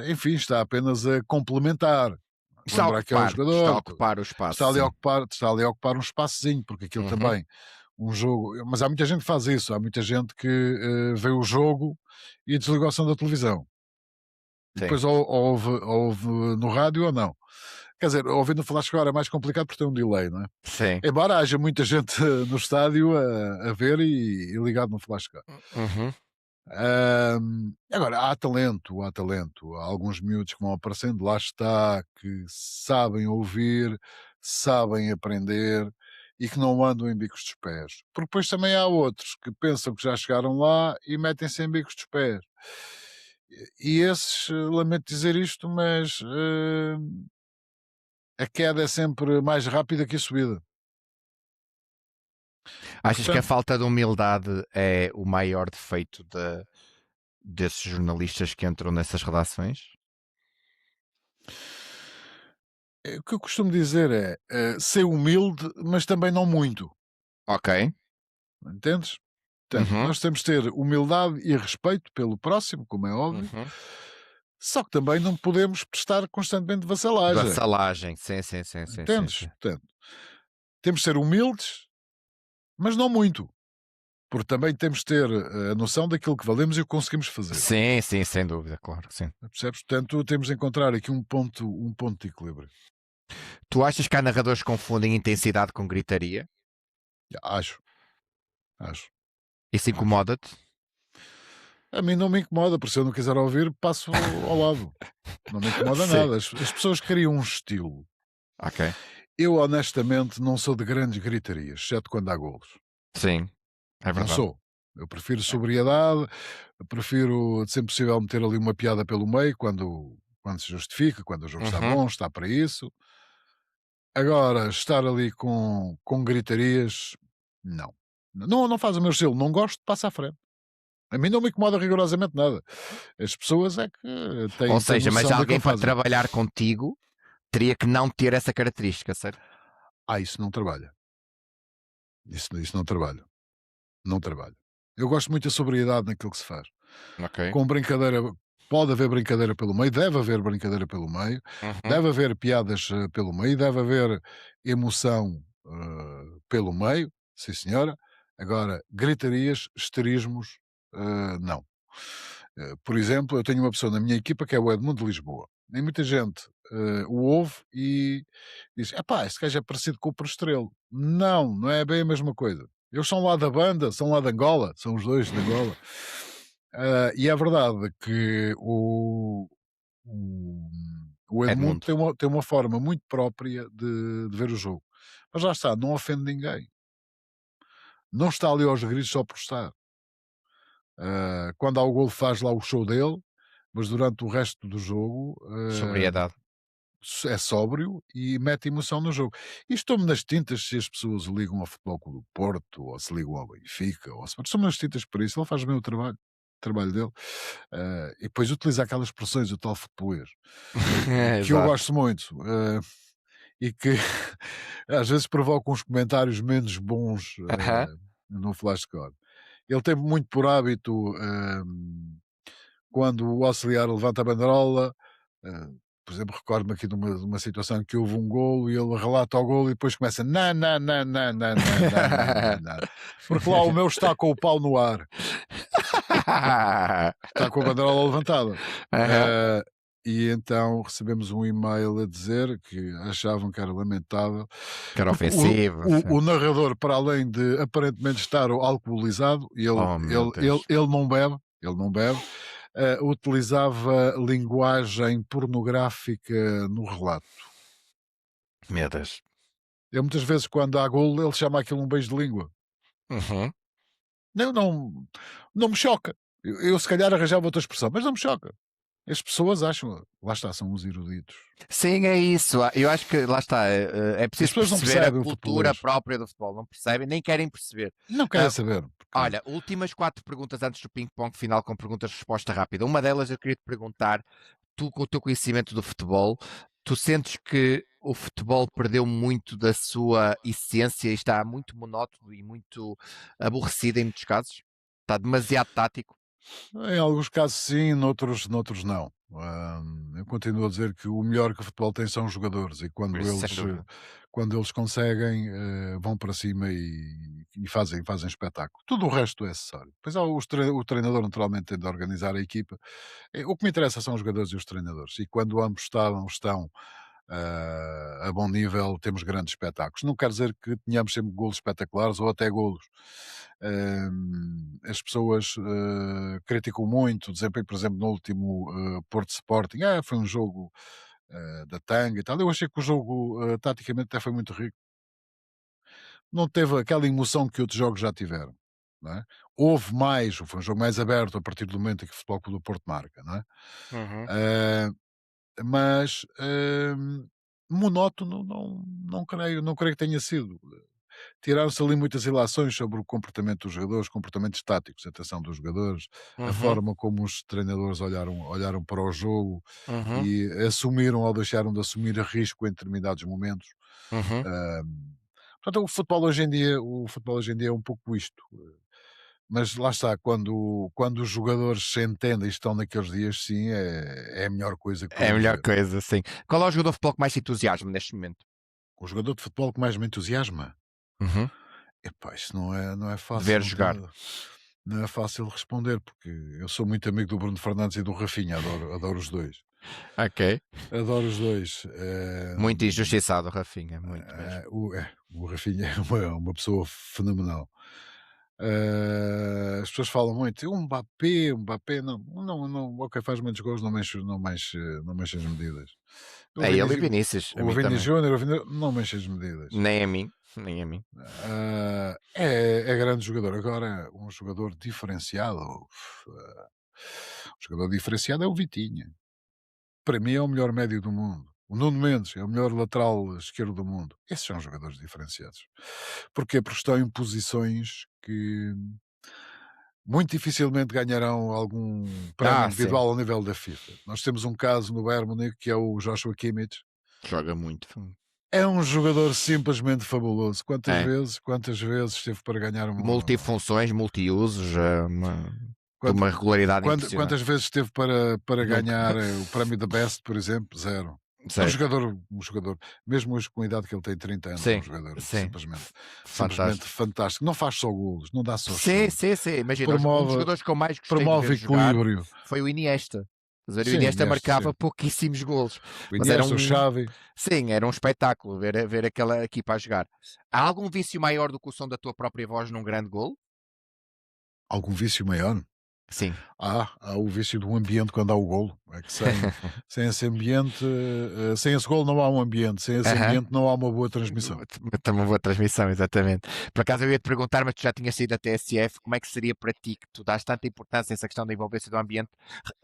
enfim, está apenas a complementar. Está a ocupar o espaço. Está ali a ocupar um espaçozinho, porque aquilo também, um jogo. Mas há muita gente que faz isso, há muita gente que vê o jogo e desliga o som da televisão. E depois ouve no rádio ou não. Quer dizer, ouvindo falar agora é mais complicado porque tem um delay, não é? Sim. Embora haja muita gente no estádio a ver e ligado no flash score. Agora, há talento. Há alguns miúdos que vão aparecendo, lá está, que sabem ouvir, sabem aprender e que não andam em bicos dos pés. Porque depois também há outros que pensam que já chegaram lá e metem-se em bicos dos pés. E esses, lamento dizer isto, mas a queda é sempre mais rápida que a subida. Achas que a falta de humildade é o maior defeito desses jornalistas que entram nessas redações? O que eu costumo dizer é ser humilde, mas também não muito. Ok. Entendes? Portanto, nós temos de ter humildade e respeito pelo próximo, como é óbvio, só que também não podemos prestar constantemente vassalagem. Vassalagem, sim. Entendes? Portanto, temos de ser humildes, mas não muito. Porque também temos de ter a noção daquilo que valemos e o que conseguimos fazer. Sim, sem dúvida, claro, sim. Percebes? Portanto, temos de encontrar aqui um ponto de equilíbrio. Tu achas que há narradores que confundem intensidade com gritaria? Acho, acho, Isso acho. incomoda-te? A mim não me incomoda, porque se eu não quiser ouvir, passo ao lado. Não me incomoda Sim. nada. As pessoas criam um estilo. Ok. Eu, honestamente, não sou de grandes gritarias, exceto quando há golos. Sim, é Não verdade. sou. Eu prefiro sobriedade, eu prefiro, de sempre possível, meter ali uma piada pelo meio quando se justifica, quando o jogo está Uhum. bom, está para isso. Agora, estar ali com gritarias, não. Não faz o meu estilo, não gosto, passa à frente. A mim não me incomoda rigorosamente nada. As pessoas é que Ou têm seja, mas noção daquilo alguém que para fazem. trabalhar contigo teria que não ter essa característica, certo? Isso não trabalha. Isso não trabalha. Não trabalha. Eu gosto muito da sobriedade naquilo que se faz. Ok. Com brincadeira, pode haver brincadeira pelo meio, deve haver brincadeira pelo meio, Uhum. deve haver piadas pelo meio, deve haver emoção pelo meio, sim senhora. Agora, gritarias, esterismos, não. Por exemplo, eu tenho uma pessoa na minha equipa que é o Edmundo de Lisboa. E muita gente o ouve e diz: epá, este gajo é parecido com o Prestrelo. Não, não é bem a mesma coisa. Eles são lá da banda, são lá de Angola, são os dois de Angola. E é verdade que o, o Edmundo Edmundo. tem uma forma muito própria de ver o jogo. Mas lá está, não ofende ninguém. Não está ali aos gritos só por estar. Quando há o gol faz lá o show dele, mas durante o resto do jogo Sobriedade. é sóbrio e mete emoção no jogo. E estou-me nas tintas se as pessoas ligam ao Futebol Clube do Porto, ou se ligam ao Benfica, ou se estou-me nas tintas por isso, ele faz bem o trabalho dele. E depois utiliza aquelas expressões, o tal futebolês, que eu Exato. gosto muito, e que às vezes provocam uns comentários menos bons Aham. no Flashscore. Ele tem muito por hábito, quando o auxiliar levanta a banderola, eh, por exemplo, recordo-me aqui de uma situação que houve um golo e ele relata o golo e depois começa na, na, na, na, na, na, na, na, na, na, porque lá o meu está com o pau no ar, está com a banderola levantada. Aham. Eh, e então recebemos um e-mail a dizer que achavam que era lamentável, Que era porque o, ofensivo. o, o narrador, para além de aparentemente estar alcoolizado, ele, Oh meu ele, ele, Deus. ele não bebe, utilizava linguagem pornográfica no relato. Meu Deus. Eu muitas vezes, quando há golo, ele chama aquilo um beijo de língua. Uhum. Não me choca. Eu se calhar arranjava outra expressão, mas não me choca. As pessoas acham, lá está, são os eruditos. Sim, é isso. Eu acho que lá está. É As preciso pessoas não perceber a percebem o cultura futebolês. própria do futebol. Não percebem, nem querem perceber. Não querem Ah, saber. Porque olha, últimas 4 perguntas antes do ping-pong final com perguntas-resposta rápida. Uma delas eu queria te perguntar: tu, com o teu conhecimento do futebol, tu sentes que o futebol perdeu muito da sua essência e está muito monótono e muito aborrecido em muitos casos? Está demasiado tático? em alguns casos sim, noutros não. Eu continuo a dizer que o melhor que o futebol tem são os jogadores e quando Sem eles, dúvida. quando eles conseguem, vão para cima e fazem espetáculo. Tudo o resto é acessório. Depois o treinador naturalmente tem de organizar a equipa. O que me interessa são os jogadores e os treinadores. E quando ambos estão a bom nível, temos grandes espetáculos. Não quer dizer que tenhamos sempre golos espetaculares ou até golos. As pessoas criticam muito o desempenho, por exemplo, no último Porto Sporting. Foi um jogo da tanga e tal. Eu achei que o jogo, taticamente, até foi muito rico. Não teve aquela emoção que outros jogos já tiveram. Não é? Houve mais, foi um jogo mais aberto a partir do momento em que o Futebol Clube do Porto marca. Não é? Uhum. Ah, mas monótono não creio que tenha sido. Tiraram-se ali muitas ilações sobre o comportamento dos jogadores, comportamentos táticos, a atenção dos jogadores, a Uhum. forma como os treinadores olharam para o jogo Uhum. e assumiram ou deixaram de assumir a risco em determinados momentos. Uhum. Portanto, o futebol hoje em dia é um pouco isto. Mas lá está, quando os jogadores se entendem e estão naqueles dias, sim, é a melhor coisa que É a podemos melhor ver. coisa, sim. Qual é o jogador de futebol que mais te entusiasma neste momento? O jogador de futebol que mais me entusiasma? Uhum. Epá, isso não é De fácil, ver jogar. não é fácil responder, porque eu sou muito amigo do Bruno Fernandes e do Rafinha, adoro os dois. Ok. Adoro os dois. Muito injustiçado, Rafinha, muito mesmo. O Rafinha é uma pessoa fenomenal. As pessoas falam muito, o Mbappé não, ok, faz muitos gols, não mexe as medidas. O É ele e Vini, Vinícius, a o mim Vini também. Júnior, não mexe as medidas. Nem a mim, nem a mim. É grande jogador. Agora, um jogador diferenciado. Um jogador diferenciado é o Vitinha. Para mim é o melhor médio do mundo. O Nuno Mendes é o melhor lateral esquerdo do mundo. Esses são jogadores diferenciados. Porquê? Porque estão em posições que muito dificilmente ganharão algum prémio Sim. individual ao nível da FIFA. Nós temos um caso no Bayern Munique que é o Joshua Kimmich. Joga muito. É um jogador simplesmente fabuloso. Quantas É. vezes esteve para ganhar Multifunções, multiusos, de Quant- uma regularidade impressionante. quantas vezes esteve para Nunca. ganhar o prémio da Best, por exemplo? Zero. É Certo. um jogador, mesmo hoje com a idade que ele tem, 30 anos, é Sim, um jogador sim. simplesmente Fantástico. fantástico. Não faz só golos, não dá só Sim, chute. sim. Imagina, um dos Promove, jogadores que eu mais gostei de promove ver jogar equilíbrio. foi o Iniesta. Quer dizer, o Sim, Iniesta Iniesta, marcava sim. pouquíssimos golos. O Mas era Iniesta, o Xavi. Sim, era um espetáculo ver aquela equipa a jogar. Há algum vício maior do que o som da tua própria voz num grande gol? Algum vício maior? Sim. Há o vício do ambiente quando há o golo. É que sem esse ambiente, sem esse golo não há um ambiente. Sem esse ambiente não há uma boa transmissão. Uma boa transmissão, exatamente. Por acaso eu ia te perguntar, mas tu já tinhas saído da TSF, como é que seria para ti, que tu dás tanta importância a essa questão da envolvência do ambiente,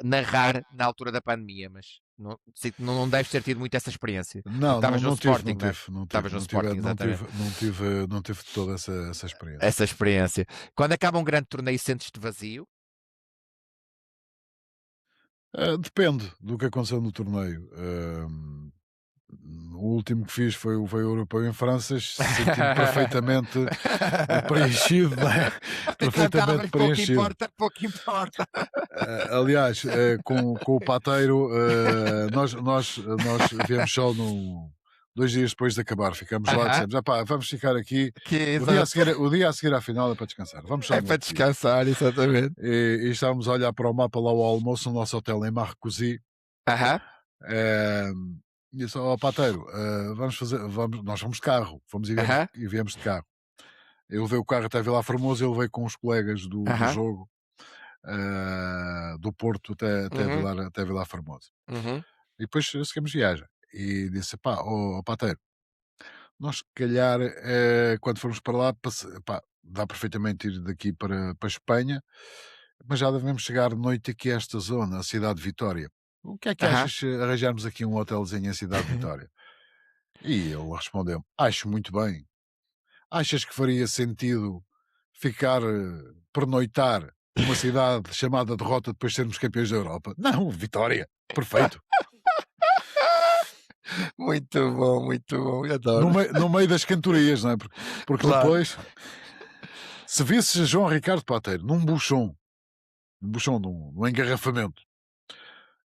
narrar na altura da pandemia, mas não deves ter tido muito essa experiência. Não, Estavas no Sporting, né? não Estavas no Sporting, exatamente. não tive toda essa experiência. Essa experiência. Quando acaba um grande torneio, sentes-te vazio? Depende do que aconteceu no torneio. O último que fiz foi o europeu em França, senti-me perfeitamente preenchido, né? Perfeitamente preenchido. Pouco importa. Aliás, com o Pateiro, nós viemos só 2 dias depois de acabar, ficamos lá, dissemos, vamos ficar aqui. O dia a seguir à final é para descansar. Vamos só para descansar, exatamente. E estávamos a olhar para o mapa lá ao almoço no nosso hotel em Marcoussis. E disse, Pateiro, nós vamos de carro, e viemos de carro. Eu levei o carro até Vila Formosa, ele veio com os colegas do jogo do Porto até Vila Formosa. E depois seguimos viagem. E disse, Pateiro, nós se calhar, quando formos para lá, dá perfeitamente ir daqui para Espanha, mas já devemos chegar de noite aqui a esta zona, a cidade de Vitória. O que é que achas se arranjarmos aqui um hotelzinho em cidade de Vitória? E ele respondeu, acho muito bem. Achas que faria sentido pernoitar numa cidade chamada Derrota depois de sermos campeões da Europa? Não, Vitória. Perfeito. Muito bom, adoro. No meio das cantorias, não é? Porque claro. Depois, se visse João Ricardo Pateiro num buchão, num engarrafamento,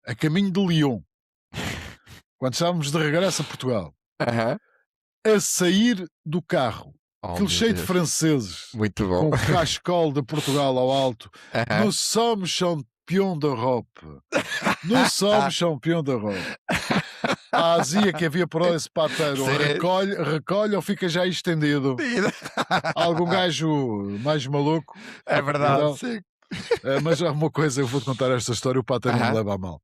a caminho de Lyon, quando estávamos de regresso a Portugal, a sair do carro, aquilo cheio de franceses, muito bom, com o cascol de Portugal ao alto, Nous sommes champions d'Europe. Nous sommes champions d'Europe. A azia que havia por esse Pateiro recolhe ou fica já estendido. Algum gajo mais maluco. É verdade, sim. Mas há uma coisa, eu vou-te contar esta história, o Pateiro não me leva a mal.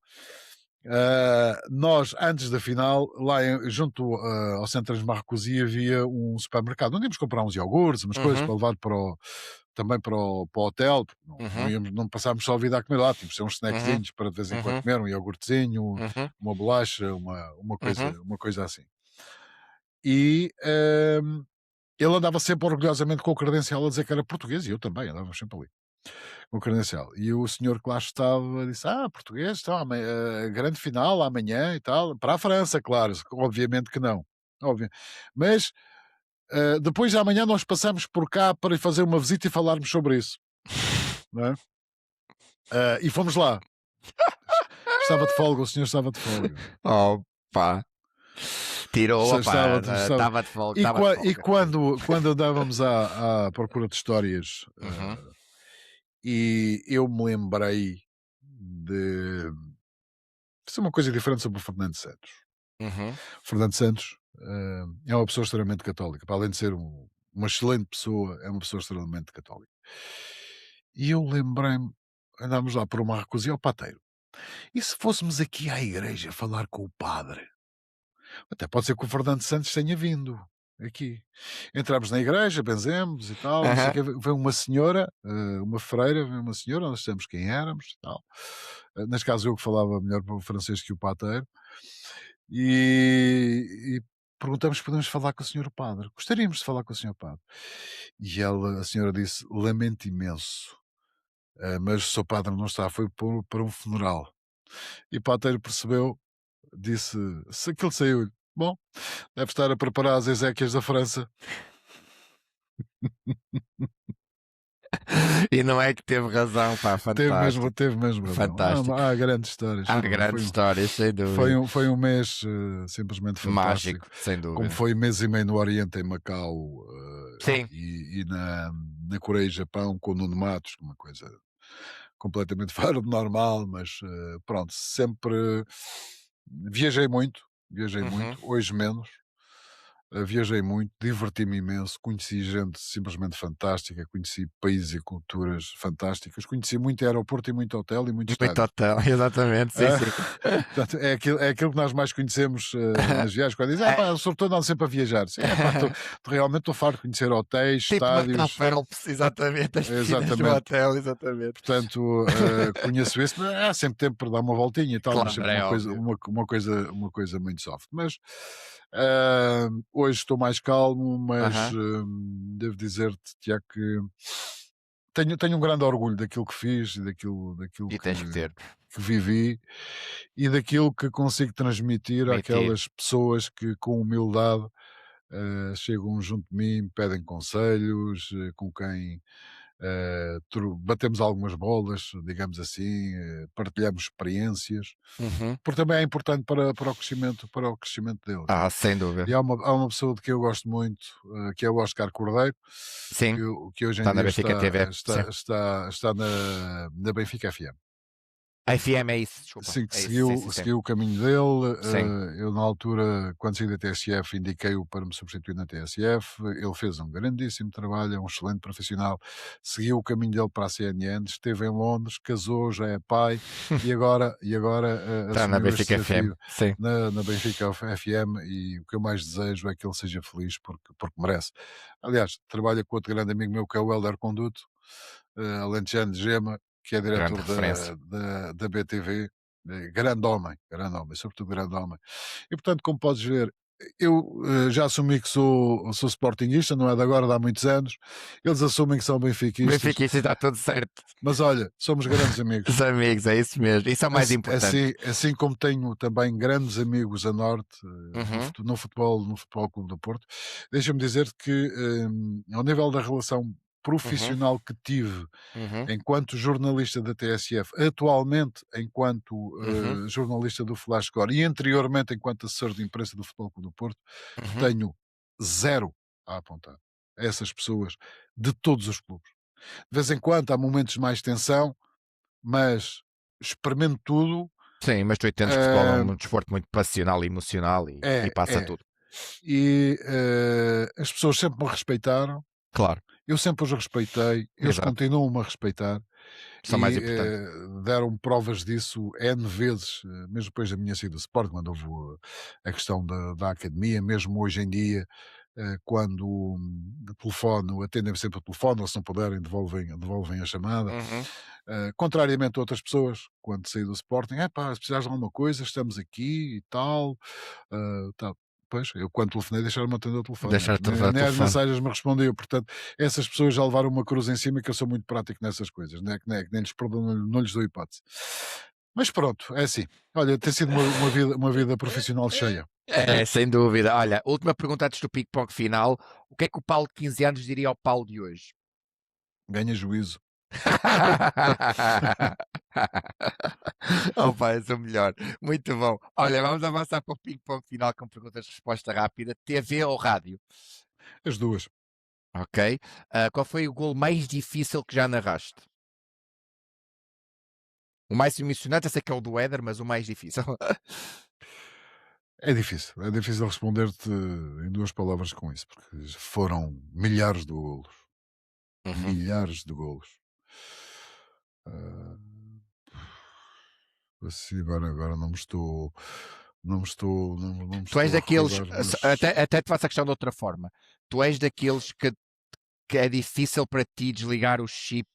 Nós, antes da final, lá junto ao Centro de Marcoussis havia um supermercado onde íamos comprar uns iogurtes, umas coisas para levar também para o hotel. Não passávamos só a vida a comer lá, tínhamos uns snackzinhos para de vez em quando comer, um iogurtezinho, uma bolacha, uma coisa assim. E ele andava sempre orgulhosamente com o credencial a dizer que era português, e eu também andava sempre ali com o credencial. E o senhor que lá estava disse, português, então, grande final amanhã e tal, para a França, claro, obviamente que não. Óbvio. Mas depois de amanhã nós passamos por cá para fazer uma visita e falarmos sobre isso. Não é? E fomos lá. Estava de folga, o senhor estava de folga. Opa! Tirou, estava de folga. E quando andávamos à procura de histórias, e eu me lembrei de fazer uma coisa diferente sobre o Fernando Santos. Uhum. O Fernando Santos é uma pessoa extremamente católica, para além de ser uma excelente pessoa, é uma pessoa extremamente católica. E eu lembrei-me, andámos lá por uma recusa ao pateiro. E se fôssemos aqui à igreja falar com o padre? Até pode ser que o Fernando Santos tenha vindo aqui. Entramos na igreja, benzemos e tal, não sei o Aham. quê. Vem uma senhora, uma freira, vem uma senhora, nós sabemos quem éramos e tal. Neste caso eu que falava melhor para o francês que o pateiro. E perguntamos se podemos falar com o senhor padre. Gostaríamos de falar com o senhor padre. E a senhora disse, lamento imenso, mas o seu padre não está, foi para um funeral. E o pateiro percebeu, disse, se aquilo saiu-lhe, bom, deve estar a preparar as exéquias da França. E não é que teve razão, pá, fantástico. Teve mesmo razão. Fantástico. Há grandes histórias. Há Foi, grandes histórias, sem dúvida. foi um mês simplesmente fantástico. Mágico, sem Como dúvida. foi mês e meio no Oriente, em Macau, Sim. e na Coreia e Japão, com o Nuno Matos, uma coisa completamente fora do normal, mas pronto, sempre viajei muito, Uhum. hoje menos. Viajei muito, diverti-me imenso, conheci gente simplesmente fantástica, conheci países e culturas fantásticas, conheci muito aeroporto e muito hotel e muito Muito estádio. hotel, exatamente, sim, Ah, sim. portanto, é aquilo que nós mais conhecemos nas viagens, quando dizem, É, pá, sobretudo ando sempre a viajar. Sim, pá, realmente estou farto de conhecer hotéis, tipo Marco estádios, Phelps, exatamente, as piscinas do exatamente. hotel, exatamente. Portanto, conheço isso, mas há sempre tempo para dar uma voltinha e tal, mas Claro, sempre é óbvio. uma coisa muito soft. Mas hoje estou mais calmo, mas Aham. devo dizer-te, Tiago, que tenho um grande orgulho daquilo que fiz e daquilo E tens que ter. que vivi e daquilo que consigo transmitir Mentir. àquelas pessoas que, com humildade, chegam junto de mim, pedem conselhos, com quem batemos algumas bolas, digamos assim, partilhamos experiências, Uhum. porque também é importante para o crescimento deles. Ah, sem dúvida. E há uma pessoa de que eu gosto muito, que é o Oscar Cordeiro, Sim, que hoje em está na dia Benfica TV. Sim. está na Benfica FM. A FM é isso, desculpa. Sim, que É isso, sim, sim, sim. seguiu o caminho dele. Sim. Eu, na altura, quando saí da TSF, indiquei-o para me substituir na TSF. Ele fez um grandíssimo trabalho, é um excelente profissional. Seguiu o caminho dele para a CNN, esteve em Londres, casou, já é pai e agora Está na assumiu este Benfica FM. desafio Sim. na Benfica FM. E o que eu mais desejo é que ele seja feliz porque merece. Aliás, trabalha com outro grande amigo meu que é o Hélder Conduto, alentejano de Gema, que é Grande diretor referência. da BTV. Grande homem, sobretudo grande homem. E portanto, como podes ver, eu já assumi que sou sportinguista, não é de agora, de há muitos anos. Eles assumem que são benfiquistas, Benfica, isso está tudo certo. mas olha, somos grandes amigos. Os amigos, é isso mesmo. Isso é o mais importante. Assim como tenho também grandes amigos a norte, Uhum. no Futebol Clube do Porto, deixa-me dizer que, ao nível da relação Uhum. profissional que tive Uhum. enquanto jornalista da TSF, atualmente enquanto Uhum. jornalista do Flashscore e anteriormente enquanto assessor de imprensa do Futebol Clube do Porto, Uhum. tenho zero a apontar a essas pessoas de todos os clubes. De vez em quando há momentos de mais tensão, mas experimento tudo. Sim, mas tu entendes que futebol é um desporto muito passional e emocional e passa É. tudo. E as pessoas sempre me respeitaram, Claro, eu sempre os respeitei, eles exato. continuam-me a respeitar. Isso é o mais E importante. deram provas disso N vezes, mesmo depois da minha saída do Sport, quando houve a questão da academia, mesmo hoje em dia, quando telefono, atendem sempre o telefone, ou se não puderem, devolvem a chamada. Uhum. Contrariamente a outras pessoas, quando saí do Sporting, pá, se precisares de alguma coisa, estamos aqui e tal. Tal. Pois, eu quando telefonei deixaram-me atender o telefone, Deixar de nem, telefonar o nem as telefone. mensagens me respondiam, portanto, essas pessoas já levaram uma cruz em cima que eu sou muito prático nessas coisas, né? Que nem lhes perdoo, não lhes dou hipótese. Mas pronto, é assim. Olha, tem sido uma vida profissional cheia. É, sem dúvida. Olha, última pergunta antes do ping-pong final. O que é que o Paulo de 15 anos diria ao Paulo de hoje? Ganha juízo. Oh, pai, és o melhor. Muito bom. Olha, vamos avançar para o ping-pong final com perguntas de resposta rápida. TV ou rádio? As duas. Ok. Qual foi o gol mais difícil que já narraste? O mais emocionante eu sei que é o do Éder, mas o mais difícil. É difícil responder-te em 2 palavras com isso, porque foram milhares de golos, Uhum. milhares de golos. Ah, assim, agora não me Tu és estou a daqueles, recordar, mas até te faço a questão de outra forma. Tu és daqueles que é difícil para ti desligar o chip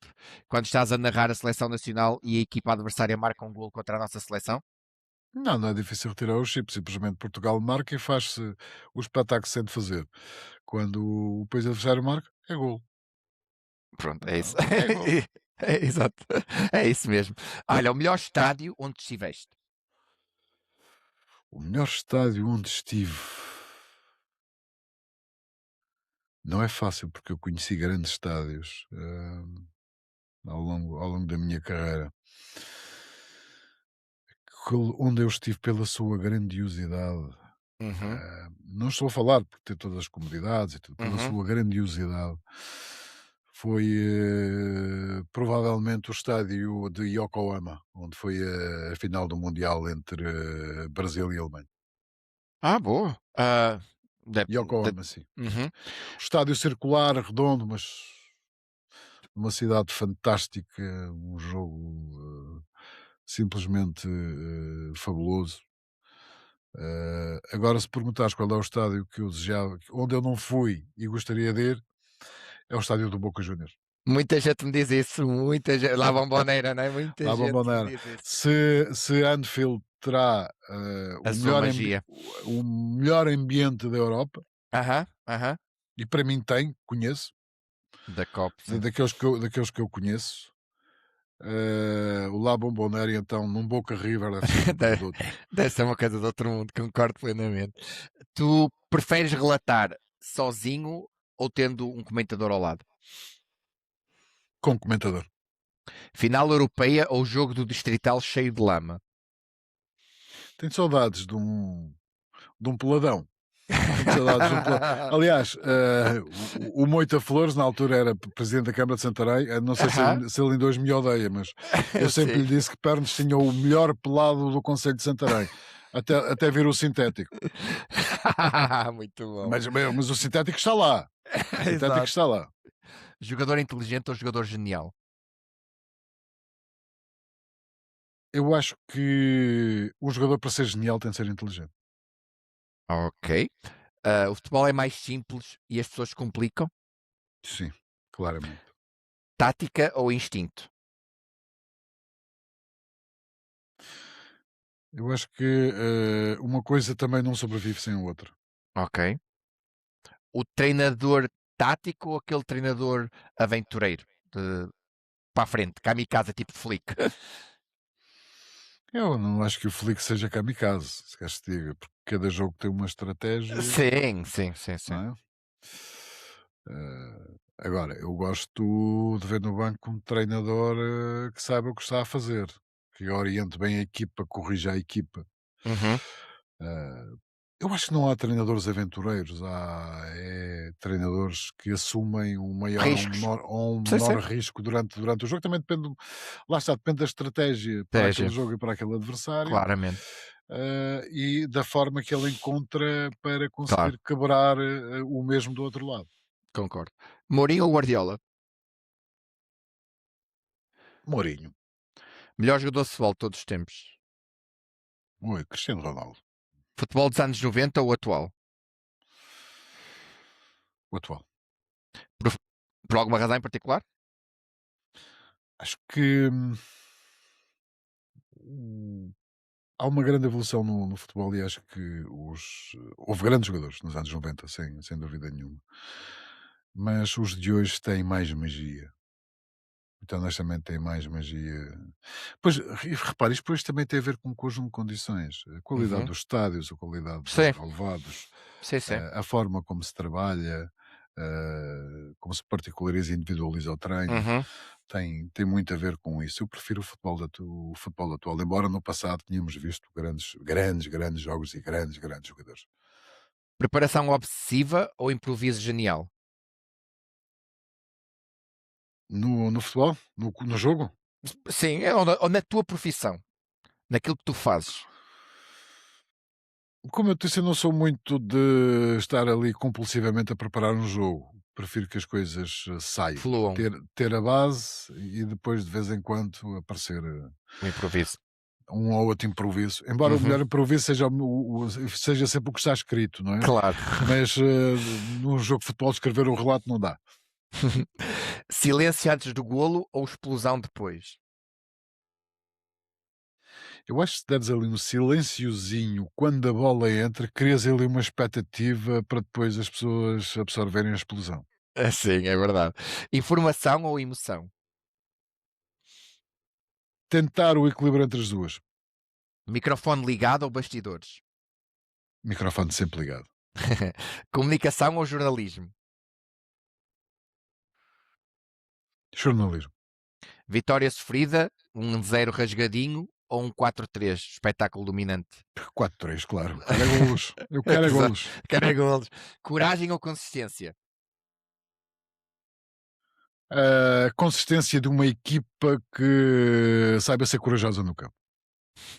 quando estás a narrar a seleção nacional e a equipa adversária marca um gol contra a nossa seleção? não é difícil retirar o chip, simplesmente Portugal marca e faz-se o espetáculo que se sente fazer. Quando o país adversário marca, é golo. Pronto, é isso. É golo. É, exato. É isso mesmo. Olha, o melhor estádio onde estiveste? O melhor estádio onde estive. Não é fácil, porque eu conheci grandes estádios, ao longo da minha carreira. Onde eu estive pela sua grandiosidade, Uhum, não estou a falar por ter todas as comodidades e tudo, pela uhum. sua grandiosidade, foi, provavelmente o estádio de Yokohama, onde foi a final do mundial entre, Brasil e Alemanha. Boa. Yokohama, sim. Uhum. O estádio circular, redondo, mas uma cidade fantástica, um jogo, simplesmente, fabuloso. Agora, se perguntares qual é o estádio que eu desejava, onde eu não fui e gostaria de ir, é o estádio do Boca Juniors. Muita gente me diz isso, muita gente. Lá vão Boneira, não é? Muita Lá a gente me Bombonera. diz isso. Se Anfield terá, A sua magia. o melhor ambiente da Europa, Aham, aham. e para mim tem, conheço, Da COP, sim. daqueles que eu conheço, o La Bombonera, então, num Boca River deve ser uma coisa Deve de outro. deve ser uma coisa do outro mundo, concordo plenamente. Tu preferes relatar sozinho ou tendo um comentador ao lado? Com comentador. Final europeia ou jogo do Distrital cheio de lama? Tenho saudades de um peladão. Tenho saudades de um peladão. Aliás, o Moita Flores, na altura, era presidente da Câmara de Santarém. Não sei se Aham. ele, se ele ainda hoje me odeia, mas eu sempre Sim. lhe disse que Pernes tinha o melhor pelado do Conselho de Santarém. Até vir o sintético. Muito bom. Mas o sintético está lá. O sintético Exato. está lá. Jogador inteligente ou jogador genial? Eu acho que um jogador, para ser genial, tem de ser inteligente. Ok. O futebol é mais simples e as pessoas complicam? Sim, claramente. Tática ou instinto? Eu acho que uma coisa também não sobrevive sem a outra. Ok. O treinador tático ou aquele treinador aventureiro? De, para a frente, kamikaze, tipo Flick. Eu não acho que o Flick seja kamikaze, se queres te diga, porque cada jogo tem uma estratégia, Sim, sim, sim, sim. não é? Agora, eu gosto de ver no banco um treinador que saiba o que está a fazer, que oriente bem a equipa, corrija a equipa. Uhum. Eh, eu acho que não há treinadores aventureiros, treinadores que assumem um maior Riscos. ou um Sim, menor sim. risco durante o jogo. Também depende, lá está, depende da estratégia para aquele Estratégia, jogo e para aquele adversário. claramente. E da forma que ele encontra para Claro, conseguir quebrar o mesmo do outro lado. concordo. Mourinho ou Guardiola? Mourinho, Melhor jogador de futebol de todos os tempos. oi, Cristiano Ronaldo, Futebol dos anos 90 ou atual? o atual. Por, por alguma razão em particular? Acho que hum, há uma grande evolução no futebol e acho que houve grandes jogadores nos anos 90, sem dúvida nenhuma. Mas os de hoje têm mais magia. Então, honestamente, têm mais magia. Pois, repare, isto depois também tem a ver com um conjunto de condições. A qualidade Uhum. dos estádios, a qualidade dos Sim, relevados, sim, sim. a forma como se trabalha, como se particulariza e individualiza o treino, Uhum. tem muito a ver com isso. Eu prefiro o futebol atual, embora no passado tínhamos visto grandes, grandes, grandes jogos e grandes, grandes jogadores. Preparação obsessiva ou improviso genial? No futebol, no jogo, Sim, ou na tua profissão, naquilo que tu fazes. Como eu disse, eu não sou muito de estar ali compulsivamente a preparar um jogo. Prefiro que as coisas saiam. Fluam, Ter a base e depois de vez em quando aparecer o improviso. um ou outro improviso. Embora o Uhum, melhor improviso seja sempre o que está escrito, não é? claro. Mas num jogo de futebol escrever o relato não dá. Silêncio antes do golo ou explosão depois? Eu acho que se deres ali no silenciozinho, quando a bola entra, crias ali uma expectativa para depois as pessoas absorverem a explosão. Sim, é verdade. Informação ou emoção? Tentar o equilíbrio entre as duas. Microfone ligado ou bastidores? Microfone sempre ligado. Comunicação ou jornalismo? Jornalismo. Vitória sofrida, 1-0 rasgadinho ou um 4-3, espetáculo dominante? 4-3, claro. O cara é golos. Eu quero é Exato. golos. Cara, golos. Coragem ou consistência? A consistência de uma equipa que saiba ser corajosa no campo.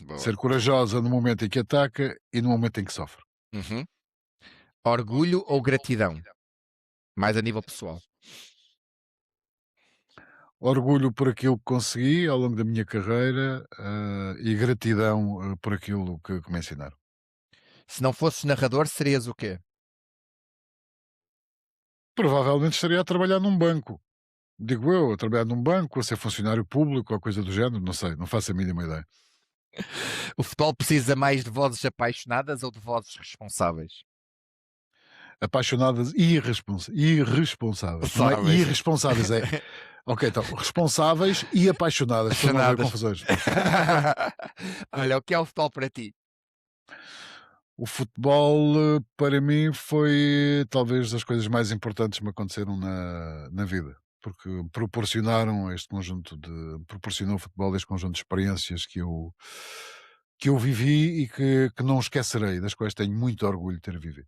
Boa. Ser corajosa no momento em que ataca e no momento em que sofre. Uhum. Orgulho ou gratidão? Mais a nível pessoal. Orgulho por aquilo que consegui ao longo da minha carreira e gratidão por aquilo que me ensinaram. Se não fosses narrador, serias o quê? Provavelmente estaria a trabalhar num banco. Digo eu, a trabalhar num banco, a ser funcionário público ou coisa do género, não sei, não faço a mínima ideia. O futebol precisa mais de vozes apaixonadas ou de vozes responsáveis? Apaixonadas e irresponsáveis. Não é Sabes. irresponsáveis, é. Ok, então, responsáveis e apaixonadas, para não haver Apaixonadas. confusões. Olha, o que é o futebol para ti? O futebol, para mim, foi talvez das coisas mais importantes que me aconteceram na vida. Porque proporcionaram este conjunto de. Proporcionou o futebol este conjunto de experiências que eu vivi e que não esquecerei, das quais tenho muito orgulho de ter vivido.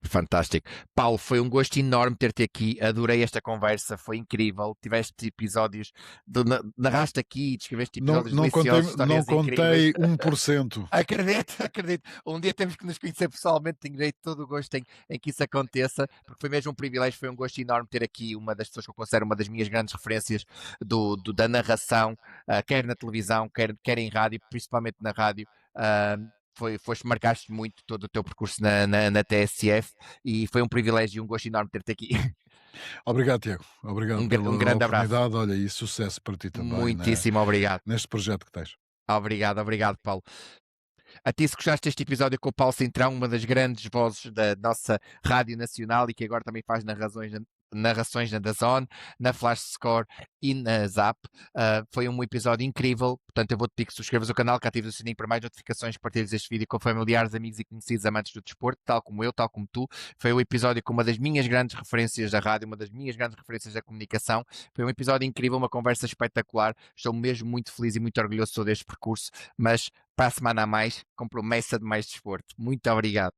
Fantástico. Paulo, foi um gosto enorme ter-te aqui. Adorei esta conversa, foi incrível. Tiveste episódios, narraste aqui e descreveste Não, episódios não contei, deliciosos, não histórias incríveis. contei 1%. Acredito, acredito. Um dia temos que nos conhecer pessoalmente. Tenho jeito todo o gosto em que isso aconteça, porque foi mesmo um privilégio, foi um gosto enorme ter aqui uma das pessoas que eu considero uma das minhas grandes referências da narração, quer na televisão, quer em rádio, principalmente na rádio. Marcaste muito todo o teu percurso na TSF e foi um privilégio e um gosto enorme ter-te aqui. Obrigado, Tiago. Obrigado Um pela grande abraço. oportunidade. Olha, e sucesso para ti também Muitíssimo obrigado. neste projeto que tens. Obrigado, obrigado, Paulo. A ti, se gostaste deste episódio com o Paulo Centrão, uma das grandes vozes da nossa Rádio Nacional e que agora também faz narrações na DAZN, na Flash Score e na Zap. Foi um episódio incrível, portanto eu vou-te pedir que subscrevas o canal, que atives o sininho para mais notificações, partilhes este vídeo com familiares, amigos e conhecidos amantes do desporto, tal como eu, tal como tu. Foi um episódio com uma das minhas grandes referências da rádio, uma das minhas grandes referências da comunicação. Foi um episódio incrível, uma conversa espetacular. Estou mesmo muito feliz e muito orgulhoso deste percurso, mas para a semana a mais, com promessa de mais desporto. Muito obrigado.